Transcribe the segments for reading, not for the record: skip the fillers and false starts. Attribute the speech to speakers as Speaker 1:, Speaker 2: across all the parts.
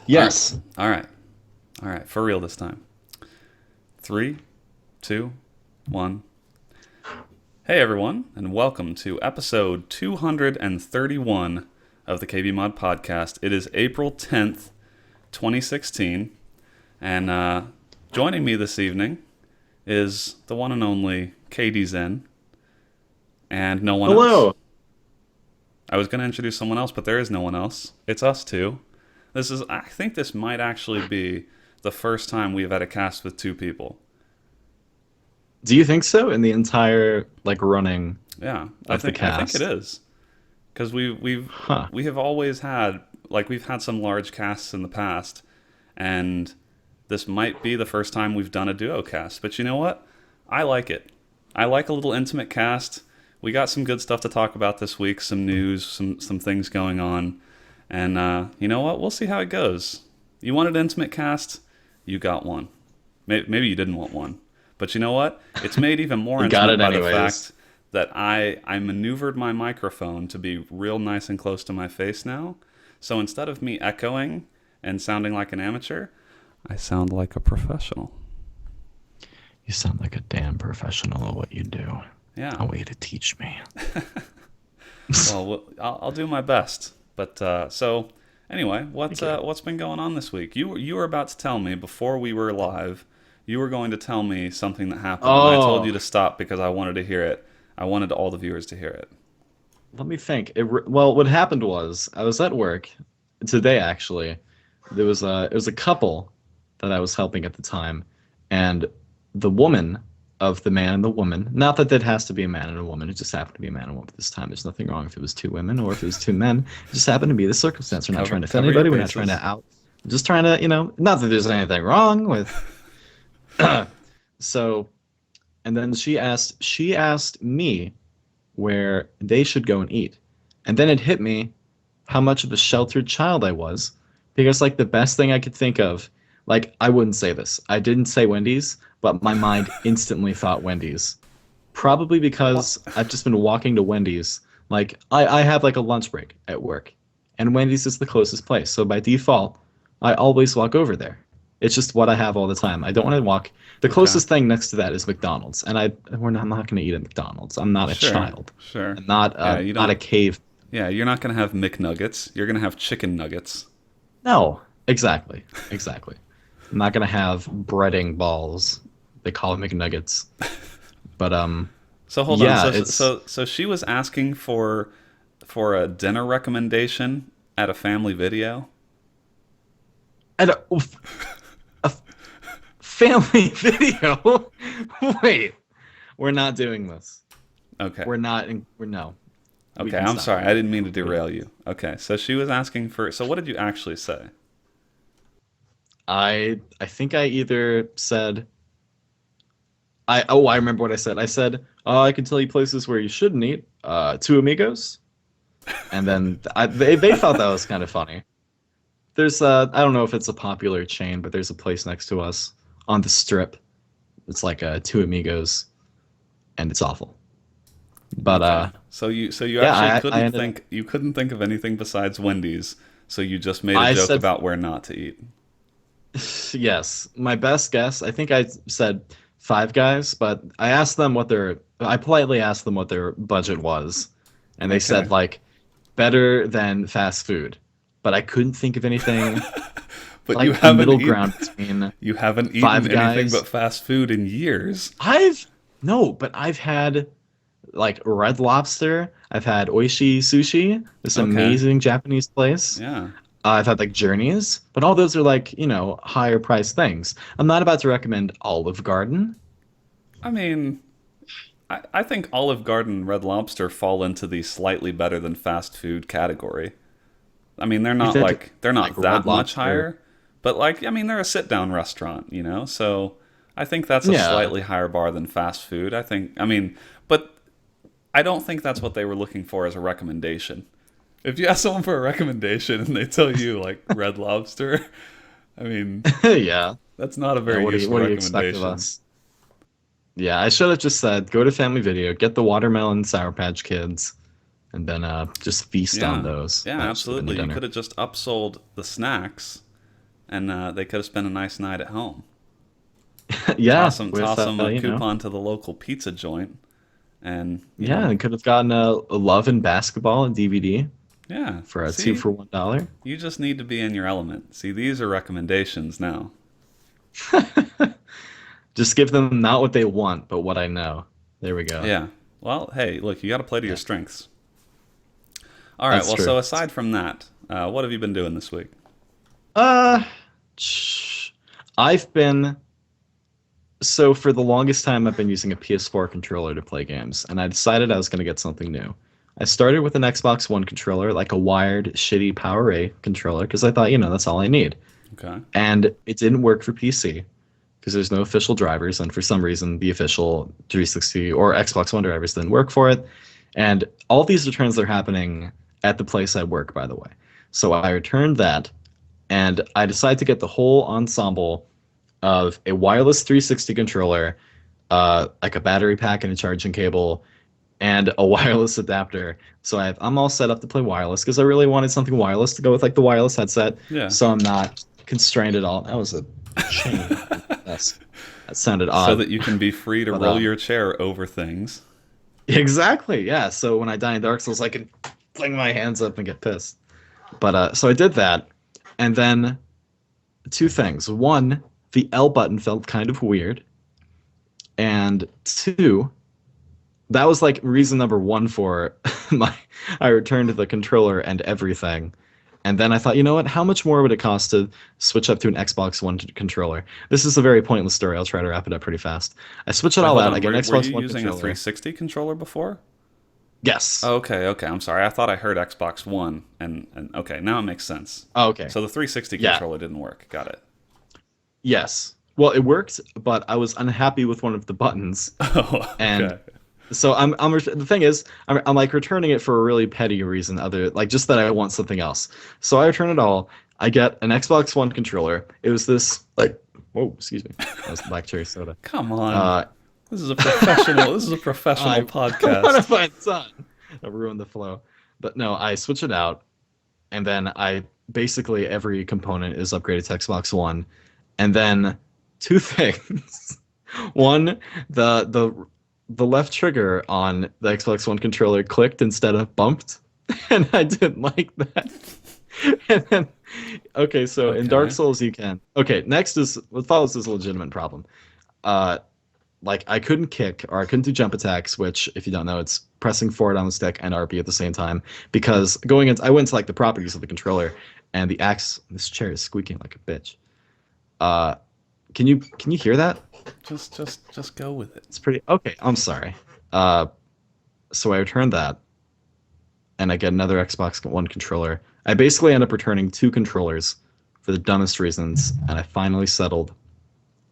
Speaker 1: All right.
Speaker 2: Yes.
Speaker 1: All right. All right. For real this time. Three, two, one. Hey, everyone, and welcome to episode 231 of the KBMOD podcast. It is April 10th, 2016, and joining me this evening is the one and only KD Zen, and no one else.
Speaker 2: Hello.
Speaker 1: I was going to introduce someone else, but there is no one else. It's us two. I think this might actually be the first time we've had a cast with two people.
Speaker 2: Do you think so? In the entire running
Speaker 1: Yeah,
Speaker 2: of the
Speaker 1: I think it
Speaker 2: cast?
Speaker 1: is because
Speaker 2: Huh.
Speaker 1: we have always had we've had some large casts in the past, and this might be the first time we've done a duo cast. But you know what? I like it. I like a little intimate cast. We got some good stuff to talk about this week, some news, some things going on, and you know what? We'll see how it goes. You wanted an intimate cast, you got one. Maybe you didn't want one. But you know what? It's made even more
Speaker 2: You got
Speaker 1: intimate
Speaker 2: it
Speaker 1: by the
Speaker 2: anyways.
Speaker 1: fact that I maneuvered my microphone to be real nice and close to my face now. So instead of me echoing and sounding like an amateur, I sound like a professional.
Speaker 2: You sound like a damn professional at what you do.
Speaker 1: Yeah.
Speaker 2: I want you to teach me.
Speaker 1: Well, I'll do my best. But so anyway,
Speaker 2: Thank you.
Speaker 1: what's been going on this week? You were about to tell me before we were live. You were going to tell me something that happened, and I told you
Speaker 2: Oh,
Speaker 1: to stop because I wanted to hear it. I wanted all the viewers to hear it.
Speaker 2: let me think. Well, what happened was I was at work today actually. It was a couple that I was helping at the time, and the woman of the man and the woman. Not that it has to be a man and a woman. It just happened to be a man and woman at this time. There's nothing wrong if it was two women or if it was two men. It just happened to be the circumstance. We're not trying to offend
Speaker 1: Cover your
Speaker 2: anybody. We're not trying
Speaker 1: bases.
Speaker 2: to out. We're just trying to, not that there's anything wrong with. So, and then she asked me where they should go and eat. And then it hit me how much of a sheltered child I was. Because like the best thing I could think of, like I wouldn't say this. I didn't say Wendy's, but my mind instantly thought Wendy's. Probably because I've just been walking to Wendy's. Like I have like a lunch break at work. And Wendy's is the closest place. So by default, I always walk over there. It's just what I have all the time. I don't want to walk. The
Speaker 1: Okay.
Speaker 2: closest thing next to that is McDonald's, and I'm not going to eat at McDonald's. I'm not a
Speaker 1: Sure.
Speaker 2: child.
Speaker 1: Sure.
Speaker 2: I'm not
Speaker 1: Yeah, you
Speaker 2: not a
Speaker 1: don't.
Speaker 2: cave.
Speaker 1: Yeah, you're not gonna have McNuggets. You're gonna have chicken nuggets.
Speaker 2: No, exactly. I'm not going to have breading balls. They call it McNuggets. But
Speaker 1: So hold on.
Speaker 2: yeah, it's
Speaker 1: So she was asking for a dinner recommendation at a family video.
Speaker 2: I don't, a family video. Wait, we're not doing this.
Speaker 1: Okay.
Speaker 2: We're not. We're no. We
Speaker 1: Okay.
Speaker 2: can
Speaker 1: I'm
Speaker 2: stop
Speaker 1: sorry.
Speaker 2: it.
Speaker 1: I didn't mean to derail you. Okay. So she was asking for. So what did you actually say?
Speaker 2: I think I either said I remember what I said. I said, "Oh, I can tell you places where you shouldn't eat. Two amigos." And then they thought that was kind of funny. There's I don't know if it's a popular chain, but there's a place next to us on the strip. It's like two amigos, and it's awful. But
Speaker 1: Okay. So you
Speaker 2: yeah,
Speaker 1: actually
Speaker 2: I
Speaker 1: couldn't
Speaker 2: ended up.
Speaker 1: think you couldn't think of anything besides Wendy's. So you just made a
Speaker 2: I
Speaker 1: joke
Speaker 2: said
Speaker 1: about where not to eat.
Speaker 2: yes. My best guess. I think I said Five Guys, but I politely asked them what their budget was, and they
Speaker 1: Okay.
Speaker 2: said like better than fast food. But I couldn't think of anything
Speaker 1: But
Speaker 2: like a middle ground between
Speaker 1: you haven't eaten
Speaker 2: Five
Speaker 1: anything
Speaker 2: Guys.
Speaker 1: but fast food in years.
Speaker 2: I've no, but I've had like Red Lobster. I've had Oishi Sushi, this
Speaker 1: Okay.
Speaker 2: amazing Japanese place.
Speaker 1: Yeah.
Speaker 2: I've had like Journeys, but all those are like, higher price things. I'm not about to recommend Olive Garden.
Speaker 1: I mean, I think Olive Garden and Red Lobster fall into the slightly better than fast food category. I mean,
Speaker 2: You've had
Speaker 1: they're
Speaker 2: like
Speaker 1: not
Speaker 2: Red
Speaker 1: that much
Speaker 2: Lobster.
Speaker 1: higher, but I mean, they're a sit down restaurant, you know. So I think that's a
Speaker 2: Yeah.
Speaker 1: slightly higher bar than fast food. I mean, but I don't think that's what they were looking for as a recommendation. If you ask someone for a recommendation and they tell you like Red Lobster, I mean,
Speaker 2: Yeah.
Speaker 1: that's not a
Speaker 2: Yeah,
Speaker 1: very useful
Speaker 2: what do you expect of
Speaker 1: recommendation.
Speaker 2: us? Yeah, I should have just said go to Family Video, get the watermelon Sour Patch Kids, and then just feast on
Speaker 1: Yeah,
Speaker 2: those.
Speaker 1: yeah,
Speaker 2: That should have been the
Speaker 1: absolutely. You
Speaker 2: dinner.
Speaker 1: could have just upsold the snacks and they could have spent a nice night at home.
Speaker 2: Yeah, with
Speaker 1: Toss them a
Speaker 2: you know,
Speaker 1: coupon to the local pizza joint, and
Speaker 2: yeah, I could have gotten a Love and Basketball and DVD
Speaker 1: yeah.
Speaker 2: for a two
Speaker 1: See,
Speaker 2: for $1.
Speaker 1: you just need to be in your element. See, these are recommendations now.
Speaker 2: Just give them not what they want, but what I know. There we go.
Speaker 1: Yeah. Well, hey, look, you got to play to your
Speaker 2: Yeah,
Speaker 1: strengths. All right.
Speaker 2: that's
Speaker 1: Well,
Speaker 2: true.
Speaker 1: so aside from that, what have you been doing this week?
Speaker 2: Uh, sh- I've been so for the longest time I've been using a PS4 controller to play games, and I decided I was going to get something new. I started with an Xbox One controller, like a wired, shitty PowerA controller, because I thought, that's all I need.
Speaker 1: Okay.
Speaker 2: And it didn't work for PC because there's no official drivers, and for some reason, the official 360 or Xbox One drivers didn't work for it. And all these returns are happening at the place I work, by the way. So I returned that, and I decided to get the whole ensemble of a wireless 360 controller, like a battery pack and a charging cable, and a wireless adapter. So I'm all set up to play wireless because I really wanted something wireless to go with like the wireless headset,
Speaker 1: Yeah.
Speaker 2: so I'm not constrained at all. That was a chain. That's, that sounded
Speaker 1: So
Speaker 2: odd,
Speaker 1: that you can be free to
Speaker 2: but
Speaker 1: roll your chair over things.
Speaker 2: exactly, yeah. So when I die in Dark Souls, I can fling my hands up and get pissed. But so I did that, and then two things. One, the L button felt kind of weird, and two, that was like reason number one for my I returned the controller and everything. And then I thought, you know what? How much more would it cost to switch up to an Xbox One controller? This is a very pointless story. I'll try to wrap it up pretty fast. I switch it
Speaker 1: Wait,
Speaker 2: all
Speaker 1: hold
Speaker 2: out. I
Speaker 1: on.
Speaker 2: get an
Speaker 1: Were you
Speaker 2: Xbox One
Speaker 1: using a
Speaker 2: controller.
Speaker 1: 360 controller before?
Speaker 2: Yes.
Speaker 1: Okay, okay. I'm sorry. I thought I heard Xbox One, and okay, now it makes sense.
Speaker 2: Oh, okay.
Speaker 1: So the 360
Speaker 2: Yeah.
Speaker 1: controller didn't work. Got it.
Speaker 2: Yes. Well, it worked, but I was unhappy with one of the buttons,
Speaker 1: Oh,
Speaker 2: and
Speaker 1: okay.
Speaker 2: so the thing is, I'm like returning it for a really petty reason, other like just that I want something else. So I return it all. I get an Xbox One controller. It was this like, whoa, excuse me, that was the black cherry soda.
Speaker 1: Come on.
Speaker 2: Uh,
Speaker 1: This is a professional. This is a professional
Speaker 2: I want to
Speaker 1: podcast.
Speaker 2: find sun. I ruined the flow, but no, I switch it out, and then I basically every component is upgraded to Xbox One, and then two things. One, the left trigger on the Xbox One controller clicked instead of bumped, and I didn't like that. And then, okay, so in Dark
Speaker 1: Okay.
Speaker 2: Souls you can. Okay, next is what follows is a legitimate problem. Uh, like I couldn't kick or I couldn't do jump attacks, which if you don't know, it's pressing forward on the stick and RB at the same time. Because I went to like the properties of the controller, and the axe. This chair is squeaking like a bitch. Uh, can you hear that?
Speaker 1: Just go with it.
Speaker 2: It's pretty okay. I'm sorry. Uh, so I returned that, and I get another Xbox One controller. I basically end up returning two controllers for the dumbest reasons, and I finally settled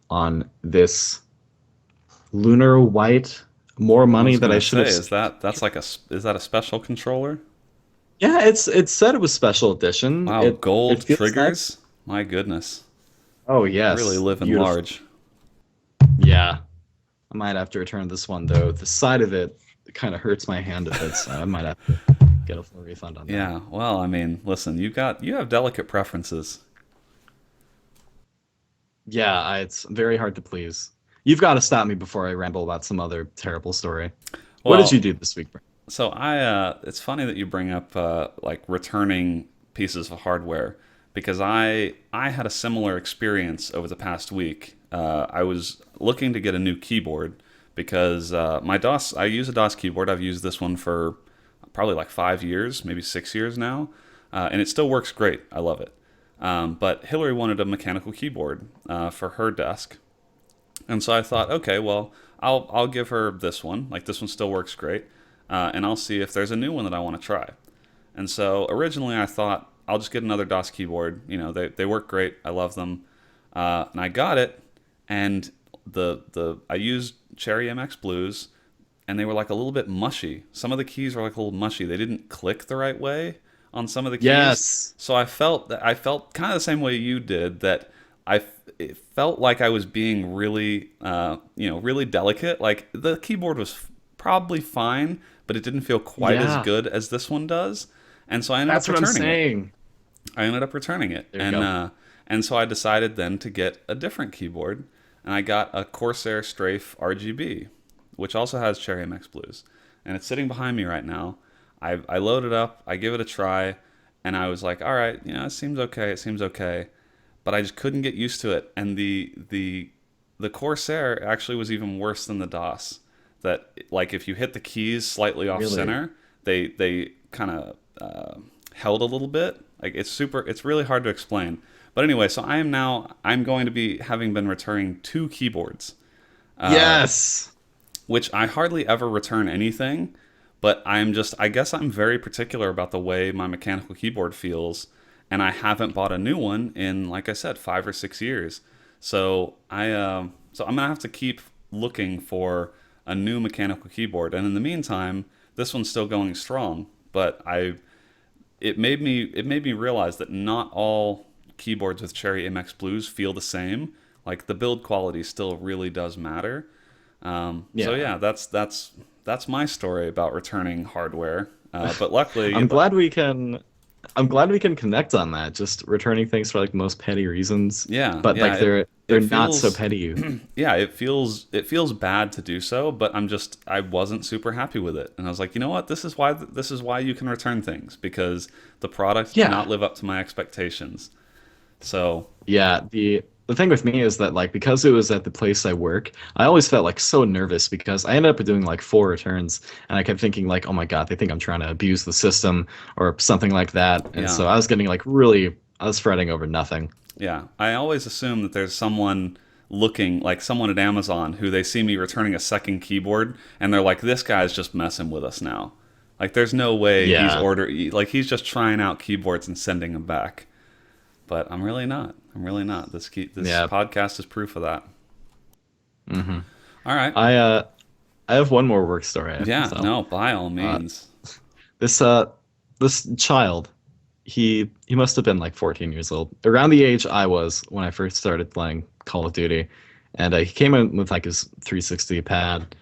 Speaker 2: on this lunar white. More
Speaker 1: I
Speaker 2: money
Speaker 1: was
Speaker 2: that I
Speaker 1: gonna
Speaker 2: should
Speaker 1: say,
Speaker 2: have.
Speaker 1: is that a special controller?
Speaker 2: Yeah, it said it was special edition.
Speaker 1: Wow,
Speaker 2: It
Speaker 1: gold
Speaker 2: feels nice.
Speaker 1: triggers. My goodness,
Speaker 2: Oh
Speaker 1: really
Speaker 2: yes,
Speaker 1: living
Speaker 2: beautiful.
Speaker 1: large.
Speaker 2: Yeah, I might have to return this one though. The side of it kind of hurts my hand a bit, so I might have to get a full refund on that.
Speaker 1: Yeah. Well, I mean, listen, you have delicate preferences.
Speaker 2: Yeah, it's very hard to please. You've got to stop me before I ramble about some other terrible story. What did you
Speaker 1: Well,
Speaker 2: do this week, Brent?
Speaker 1: so it's funny that you bring up like returning pieces of hardware because I had a similar experience over the past week. I was looking to get a new keyboard because my DOS I use a DOS keyboard. I've used this one for probably like 5 years, maybe 6 years now, and it still works great. I love it. But Hillary wanted a mechanical keyboard for her desk, and so I thought, okay, well, I'll give her this one. Like this one still works great, and I'll see if there's a new one that I want to try. And so originally I thought I'll just get another DOS keyboard. You know, they work great. I love them, and I got it. And the I used Cherry MX Blues, and they were like a little bit mushy. Some of the keys were like a little mushy. They didn't click the right way on some of the keys.
Speaker 2: Yes.
Speaker 1: So I felt kind of the same way you did that it felt like I was being really really delicate. Like the keyboard was probably fine, but it didn't feel quite as
Speaker 2: Yeah.
Speaker 1: good as this one does. And so I ended up
Speaker 2: That's what I'm
Speaker 1: returning it.
Speaker 2: saying.
Speaker 1: I ended up returning it,
Speaker 2: There you
Speaker 1: and
Speaker 2: go.
Speaker 1: And so I decided then to get a different keyboard, and I got a Corsair Strafe RGB, which also has Cherry MX Blues, and it's sitting behind me right now. I load it up, I give it a try, and I was like, all right, it seems okay, it seems okay, but I just couldn't get used to it. And the Corsair actually was even worse than the DOS. That like if you hit the keys slightly off
Speaker 2: Really?
Speaker 1: center, they kind of held a little bit. Like it's really hard to explain. But anyway, so I'm going to be having been returning two keyboards,
Speaker 2: Yes.
Speaker 1: which I hardly ever return anything, but I guess I'm very particular about the way my mechanical keyboard feels, and I haven't bought a new one in, like I said, 5 or 6 years. So I'm gonna have to keep looking for a new mechanical keyboard, and in the meantime, this one's still going strong. But it made me realize that not all keyboards with Cherry MX Blues feel the same. Like the build quality still really does matter. So
Speaker 2: Yeah.
Speaker 1: yeah, that's my story about returning hardware. But luckily,
Speaker 2: I'm glad we can I'm glad we can connect on that. Just returning things for like most petty reasons,
Speaker 1: yeah,
Speaker 2: but
Speaker 1: yeah,
Speaker 2: like they're
Speaker 1: it
Speaker 2: not so
Speaker 1: feels
Speaker 2: petty.
Speaker 1: yeah, it feels bad to do so, but I wasn't super happy with it, and I was like, you know what, this is why you can return things, because the product did
Speaker 2: Yeah.
Speaker 1: not live up to my expectations. So
Speaker 2: Yeah, the thing with me is that like because it was at the place I work, I always felt like so nervous because I ended up doing like 4 returns and I kept thinking like, oh my God, they think I'm trying to abuse the system or something like that. And
Speaker 1: yeah,
Speaker 2: so I was getting like really I was fretting over nothing.
Speaker 1: yeah, I always assume that there's someone looking, like someone at Amazon, who they see me returning a second keyboard, and they're like, this guy's just messing with us now. Like, there's no way
Speaker 2: Yeah.
Speaker 1: he's just trying out keyboards and sending them back. But I'm really not. I'm really not. This
Speaker 2: Yeah.
Speaker 1: podcast is proof of that.
Speaker 2: hmm
Speaker 1: All right.
Speaker 2: I I have one more work story I have to
Speaker 1: Yeah.
Speaker 2: tell.
Speaker 1: No. By all
Speaker 2: Uh
Speaker 1: means.
Speaker 2: this this child, he must have been like 14 years old, around the age I was when I first started playing Call of Duty, and he came in with like his 360 pad,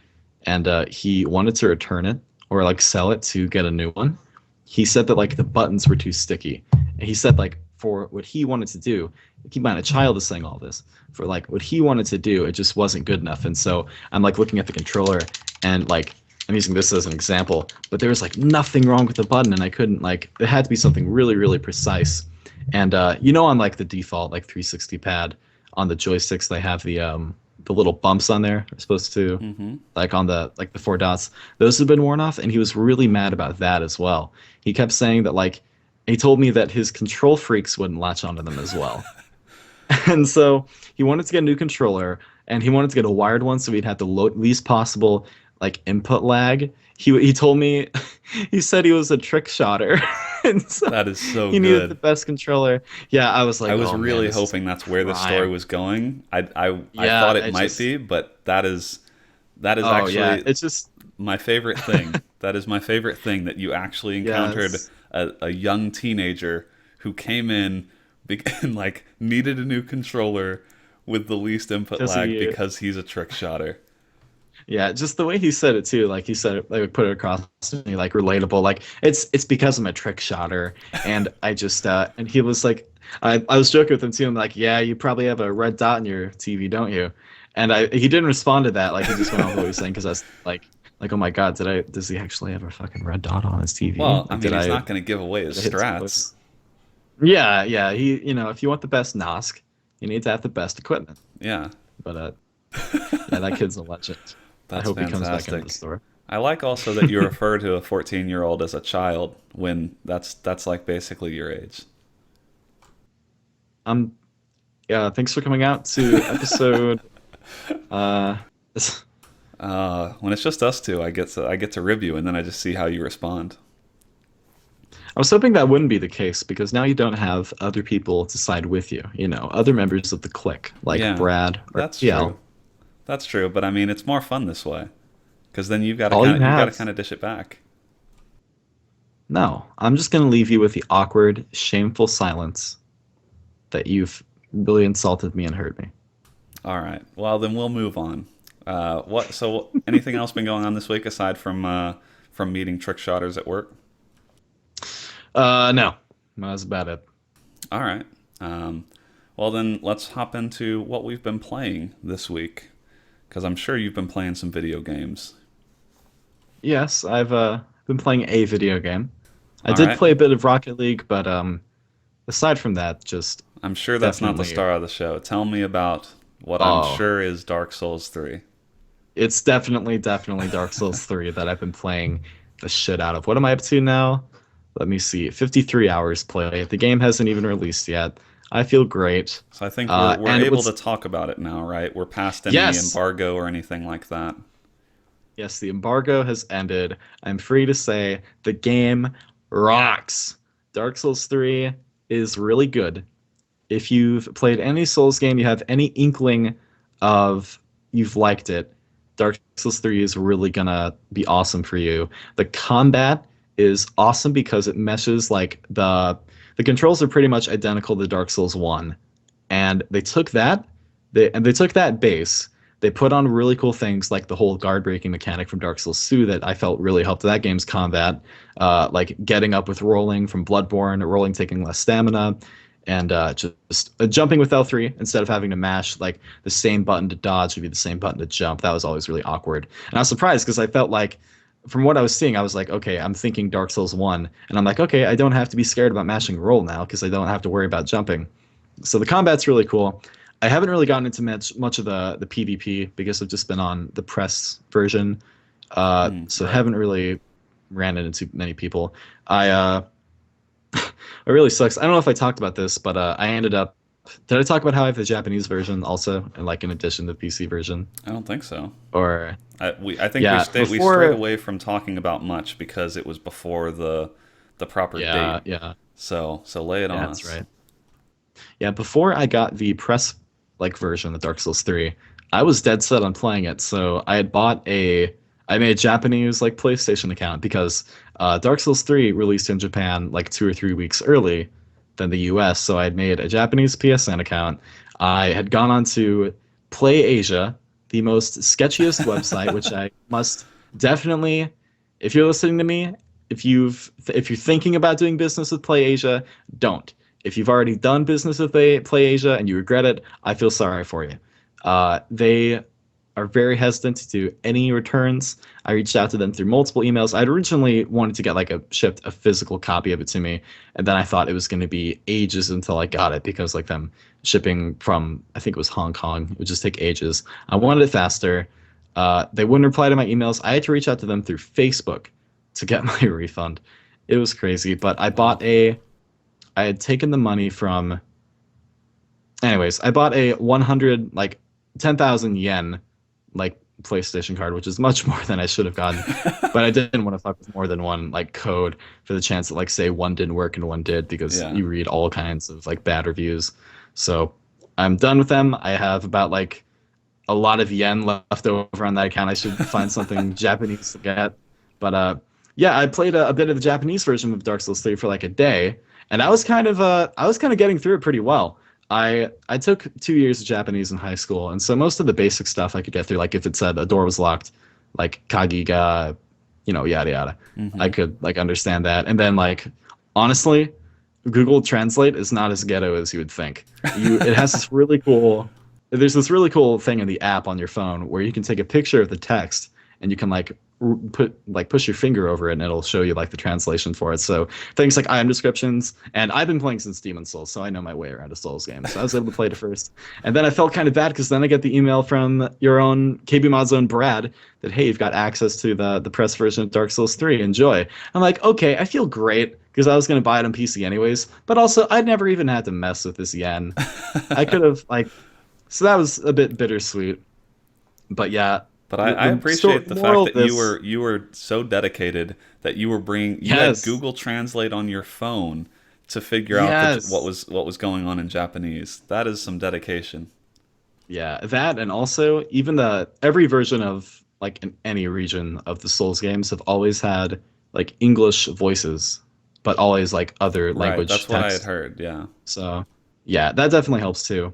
Speaker 2: and he wanted to return it or like sell it to get a new one. He said that like the buttons were too sticky, and he said like for what he wanted to do, keep in mind a child is saying all this, for like what he wanted to do, it just wasn't good enough. And so I'm like looking at the controller, and like I'm using this as an example, but there was like nothing wrong with the button, and I couldn't like it had to be something really really precise. And on like the default like 360 pad on the joysticks, they have the little bumps on there. Are supposed to
Speaker 1: Mm-hmm.
Speaker 2: like on the like the 4 dots. Those have been worn off, and he was really mad about that as well. He kept saying that like he told me that his control freaks wouldn't latch onto them as well. And so he wanted to get a new controller, and he wanted to get a wired one so he'd have the least possible like input lag. He told me he said he was a trick shotter, and so
Speaker 1: That is so
Speaker 2: he needed the
Speaker 1: good.
Speaker 2: best controller. Yeah, I was
Speaker 1: I
Speaker 2: like,
Speaker 1: was
Speaker 2: oh man,
Speaker 1: really
Speaker 2: this is
Speaker 1: hoping that's where the story
Speaker 2: prime.
Speaker 1: was going. I
Speaker 2: Yeah,
Speaker 1: thought it
Speaker 2: it
Speaker 1: might
Speaker 2: just
Speaker 1: be, but that is
Speaker 2: oh yeah,
Speaker 1: actually
Speaker 2: it's just
Speaker 1: my favorite thing. That is my favorite thing, that you actually encountered
Speaker 2: yes,
Speaker 1: a young teenager who came in and like needed a new controller with the least input
Speaker 2: because
Speaker 1: lag
Speaker 2: he
Speaker 1: because he's a trick shotter.
Speaker 2: yeah, just the way he said it too. Like he said it, like put it across to me like relatable. Like it's because I'm a trick shotter, and I just and he was like, I was joking with him too. I'm like, yeah, you probably have a red dot in your TV, don't you? And he didn't respond to that. Like he just went on with what he was saying because I was like, oh my God, does he actually have a fucking red dot on his TV?
Speaker 1: Well, I
Speaker 2: Like
Speaker 1: mean, he's not going to give away his
Speaker 2: did I hit some
Speaker 1: strats.
Speaker 2: clicks? Yeah, yeah. If you want the best NOSC, you need to have the best equipment.
Speaker 1: Yeah,
Speaker 2: But yeah, that kid's a legend. I
Speaker 1: that's
Speaker 2: hope he comes back into the
Speaker 1: fantastic.
Speaker 2: store.
Speaker 1: I like also that you refer to a 14-year-old as a child when that's like basically your age.
Speaker 2: Um, yeah, thanks for coming out to episode. Uh, this-
Speaker 1: When it's just us two, I get to rib you, and then I just see how you respond.
Speaker 2: I was hoping that wouldn't be the case because now you don't have other people to side with you. Other members of the clique like
Speaker 1: Yeah,
Speaker 2: Brad or
Speaker 1: that's
Speaker 2: TL.
Speaker 1: true. That's true. But I mean, it's more fun this way, because then you've got to
Speaker 2: All you
Speaker 1: kind of you've got to
Speaker 2: have.
Speaker 1: kind of dish it back.
Speaker 2: No, I'm just gonna leave you with the awkward, shameful silence that you've really insulted me and hurt me.
Speaker 1: All right. Well, then we'll move on. Anything else been going on this week aside from meeting trick shotters at work?
Speaker 2: No, that's about it.
Speaker 1: All right. Um, Well, then let's hop into what we've been playing this week, because I'm sure you've been playing some video games.
Speaker 2: Yes, I've been playing a video game. I
Speaker 1: All
Speaker 2: did
Speaker 1: right.
Speaker 2: play a bit of Rocket League, but aside from that, just
Speaker 1: I'm sure that's not the
Speaker 2: definitely
Speaker 1: star of the show. Tell me about what I'm
Speaker 2: oh,
Speaker 1: sure is Dark Souls 3.
Speaker 2: it's definitely Dark Souls 3 that I've been playing the shit out of. What am I up to now? Let me see. 53 hours play. The game hasn't even released yet. I feel great.
Speaker 1: So I think we're
Speaker 2: And
Speaker 1: able to
Speaker 2: what's
Speaker 1: talk about it now, right? We're past any
Speaker 2: yes,
Speaker 1: embargo or anything like that.
Speaker 2: yes, the embargo has ended. I'm free to say the game rocks. Dark Souls 3 is really good. If you've played any Souls game, you have any inkling of you've liked it, Dark Souls 3 is really gonna be awesome for you. The combat is awesome because it meshes like the controls are pretty much identical to Dark Souls 1. And they took that base. They put on really cool things like the whole guard breaking mechanic from Dark Souls 2 that I felt really helped that game's combat, like getting up with rolling from Bloodborne, rolling taking less stamina, and just jumping with L3 instead of having to mash like the same button to dodge would be the same button to jump. That was always really awkward. And I was surprised because I felt like from what I was seeing, I was like, okay, I'm thinking Dark Souls 1. And I'm like, okay, I don't have to be scared about mashing roll now because I don't have to worry about jumping. So the combat's really cool. I haven't really gotten into much of the PvP because I've just been on the press version. So
Speaker 1: Right.
Speaker 2: haven't really ran into many people. I it really sucks. I don't know if I talked about this, but I ended up. Did I talk about how I have the Japanese version also, and like in addition to the PC version?
Speaker 1: I don't think so.
Speaker 2: Or
Speaker 1: I think
Speaker 2: yeah,
Speaker 1: we strayed
Speaker 2: before
Speaker 1: away from talking about much because it was before the proper
Speaker 2: yeah,
Speaker 1: date.
Speaker 2: yeah,
Speaker 1: So lay it
Speaker 2: yeah,
Speaker 1: on
Speaker 2: that's
Speaker 1: us.
Speaker 2: right. Yeah, before I got the press like version of Dark Souls 3, I was dead set on playing it. So I made a Japanese like PlayStation account because Dark Souls 3 released in Japan like 2 or 3 weeks early than the US. So I had made a Japanese PSN account. I had gone on to Play Asia, the most sketchiest website, which I must definitely, if you're listening to me, if you're thinking about doing business with Play Asia, don't. If you've already done business with Play Asia and you regret it, I feel sorry for you. They are very hesitant to do any returns. I reached out to them through multiple emails. I'd originally wanted to get like a physical copy of it to me, and then I thought it was going to be ages until I got it because like them shipping from I think it was Hong Kong, it would just take ages. I wanted it faster. They wouldn't reply to my emails. I had to reach out to them through Facebook to get my refund. It was crazy, but
Speaker 1: Wow.
Speaker 2: I had taken the money from. Anyways, I bought a 100 like 10,000 yen like PlayStation card, which is much more than I should have gotten. But I didn't want to fuck with more than one like code for the chance that like say one didn't work and one did because
Speaker 1: Yeah.
Speaker 2: you read all kinds of like bad reviews. So I'm done with them. I have about like a lot of yen left over on that account. I should find something Japanese to get. But yeah, I played a bit of the Japanese version of Dark Souls 3 for like a day, and I was kind of getting through it pretty well. I took 2 years of Japanese in high school, and so most of the basic stuff I could get through. Like if it said a door was locked, like kagiga, yada yada. I
Speaker 1: Hmm.
Speaker 2: could like understand that. And then like honestly, Google Translate is not as ghetto as you would think. It has this really cool. There's this really cool thing in the app on your phone where you can take a picture of the text and you can like push your finger over it and it'll show you like the translation for it. So things like item descriptions, and I've been playing since Demon Souls, so I know my way around a Souls game. So I was able to play it first, and then I felt kind of bad because then I get the email from your own KBMOD's own Brad that hey, you've got access to the press version of Dark Souls 3. Enjoy. I'm like, okay, I feel great because I was going to buy it on PC anyways, but also I'd never even had to mess with this yen. I could have like, so that was a bit bittersweet. But yeah,
Speaker 1: But I
Speaker 2: the story
Speaker 1: appreciate the fact
Speaker 2: moral of
Speaker 1: that
Speaker 2: this,
Speaker 1: you were so dedicated that you had
Speaker 2: yes,
Speaker 1: Google Translate on your phone to figure out
Speaker 2: yes,
Speaker 1: what was going on in Japanese. That is some dedication.
Speaker 2: yeah, that and also even the every version of like in any region of the Souls games have always had like English voices, but always like other
Speaker 1: Right,
Speaker 2: language
Speaker 1: that's what I had
Speaker 2: text.
Speaker 1: heard. Yeah.
Speaker 2: So yeah, that definitely helps too.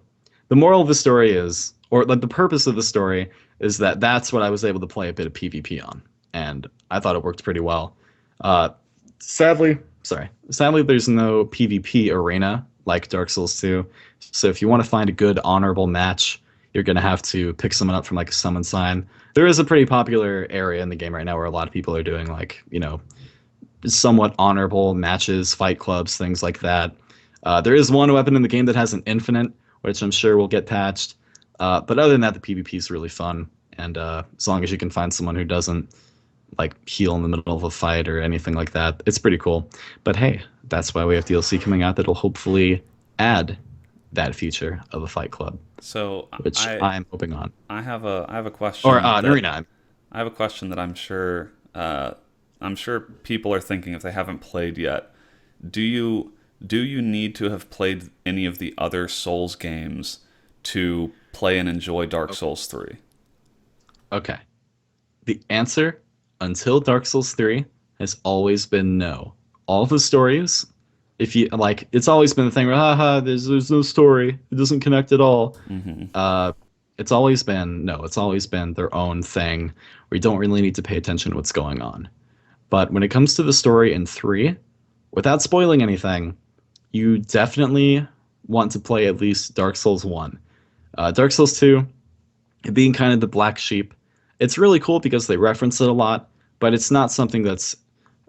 Speaker 2: The moral of the story is, or like the purpose of the story is that that's what I was able to play a bit of PvP on, and I thought it worked pretty well. Uh, sadly, there's no PvP arena like Dark Souls 2. So if you want to find a good honorable match, you're gonna have to pick someone up from like a summon sign. There is a pretty popular area in the game right now where a lot of people are doing like, somewhat honorable matches, fight clubs, things like that. There is one weapon in the game that has an infinite, which I'm sure will get patched. But other than that, the PvP is really fun, and as long as you can find someone who doesn't like heal in the middle of a fight or anything like that, it's pretty cool. But hey, that's why we have DLC coming out that'll hopefully add that feature of a fight club,
Speaker 1: So
Speaker 2: which I'm hoping on.
Speaker 1: I have a
Speaker 2: Or
Speaker 1: question
Speaker 2: an
Speaker 1: that
Speaker 2: arena.
Speaker 1: I have a question that I'm sure people are thinking if they haven't played yet. Do you need to have played any of the other Souls games to play and enjoy Dark Souls 3?
Speaker 2: Okay. The answer until Dark Souls 3 has always been no. All the stories, if you like, it's always been the thing where, haha, there's no story. It doesn't connect at all.
Speaker 1: Hmm.
Speaker 2: Uh, it's always been no. It's always been their own thing where you don't really need to pay attention to what's going on. But when it comes to the story in 3, without spoiling anything, you definitely want to play at least Dark Souls 1. Dark Souls 2, being kind of the black sheep, it's really cool because they reference it a lot, but it's not something that's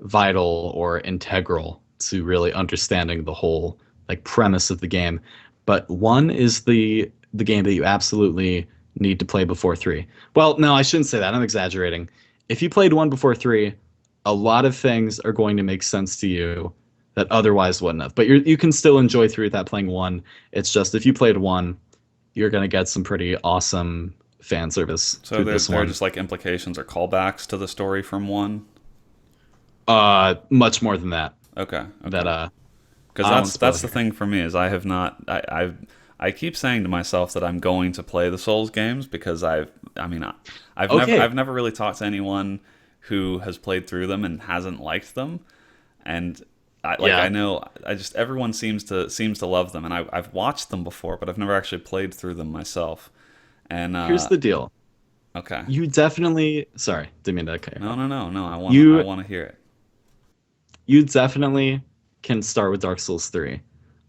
Speaker 2: vital or integral to really understanding the whole like premise of the game. But 1 is the game that you absolutely need to play before 3. Well, no, I shouldn't say that. I'm exaggerating. If you played 1 before 3, a lot of things are going to make sense to you that otherwise wouldn't have. But you can still enjoy 3 without playing 1. It's just if you played 1, you're going to get some pretty awesome fan service
Speaker 1: So
Speaker 2: through this
Speaker 1: there are
Speaker 2: one.
Speaker 1: just like implications or callbacks to the story from one.
Speaker 2: Much more than that.
Speaker 1: Okay,
Speaker 2: That
Speaker 1: okay. Because
Speaker 2: I won't spoil
Speaker 1: that's the
Speaker 2: here.
Speaker 1: thing for me is I have not I keep saying to myself that I'm going to play the Souls games because I mean
Speaker 2: Okay.
Speaker 1: I've never really talked to anyone who has played through them and hasn't liked them, and I
Speaker 2: Yeah.
Speaker 1: know I just everyone seems to love them, and I've watched them before, but I've never actually played through them myself. And
Speaker 2: Here's the deal.
Speaker 1: okay,
Speaker 2: You definitely. Sorry, didn't mean to cut you
Speaker 1: no,
Speaker 2: off.
Speaker 1: no, no, no, I
Speaker 2: You
Speaker 1: want to hear it.
Speaker 2: you definitely can start with Dark Souls 3.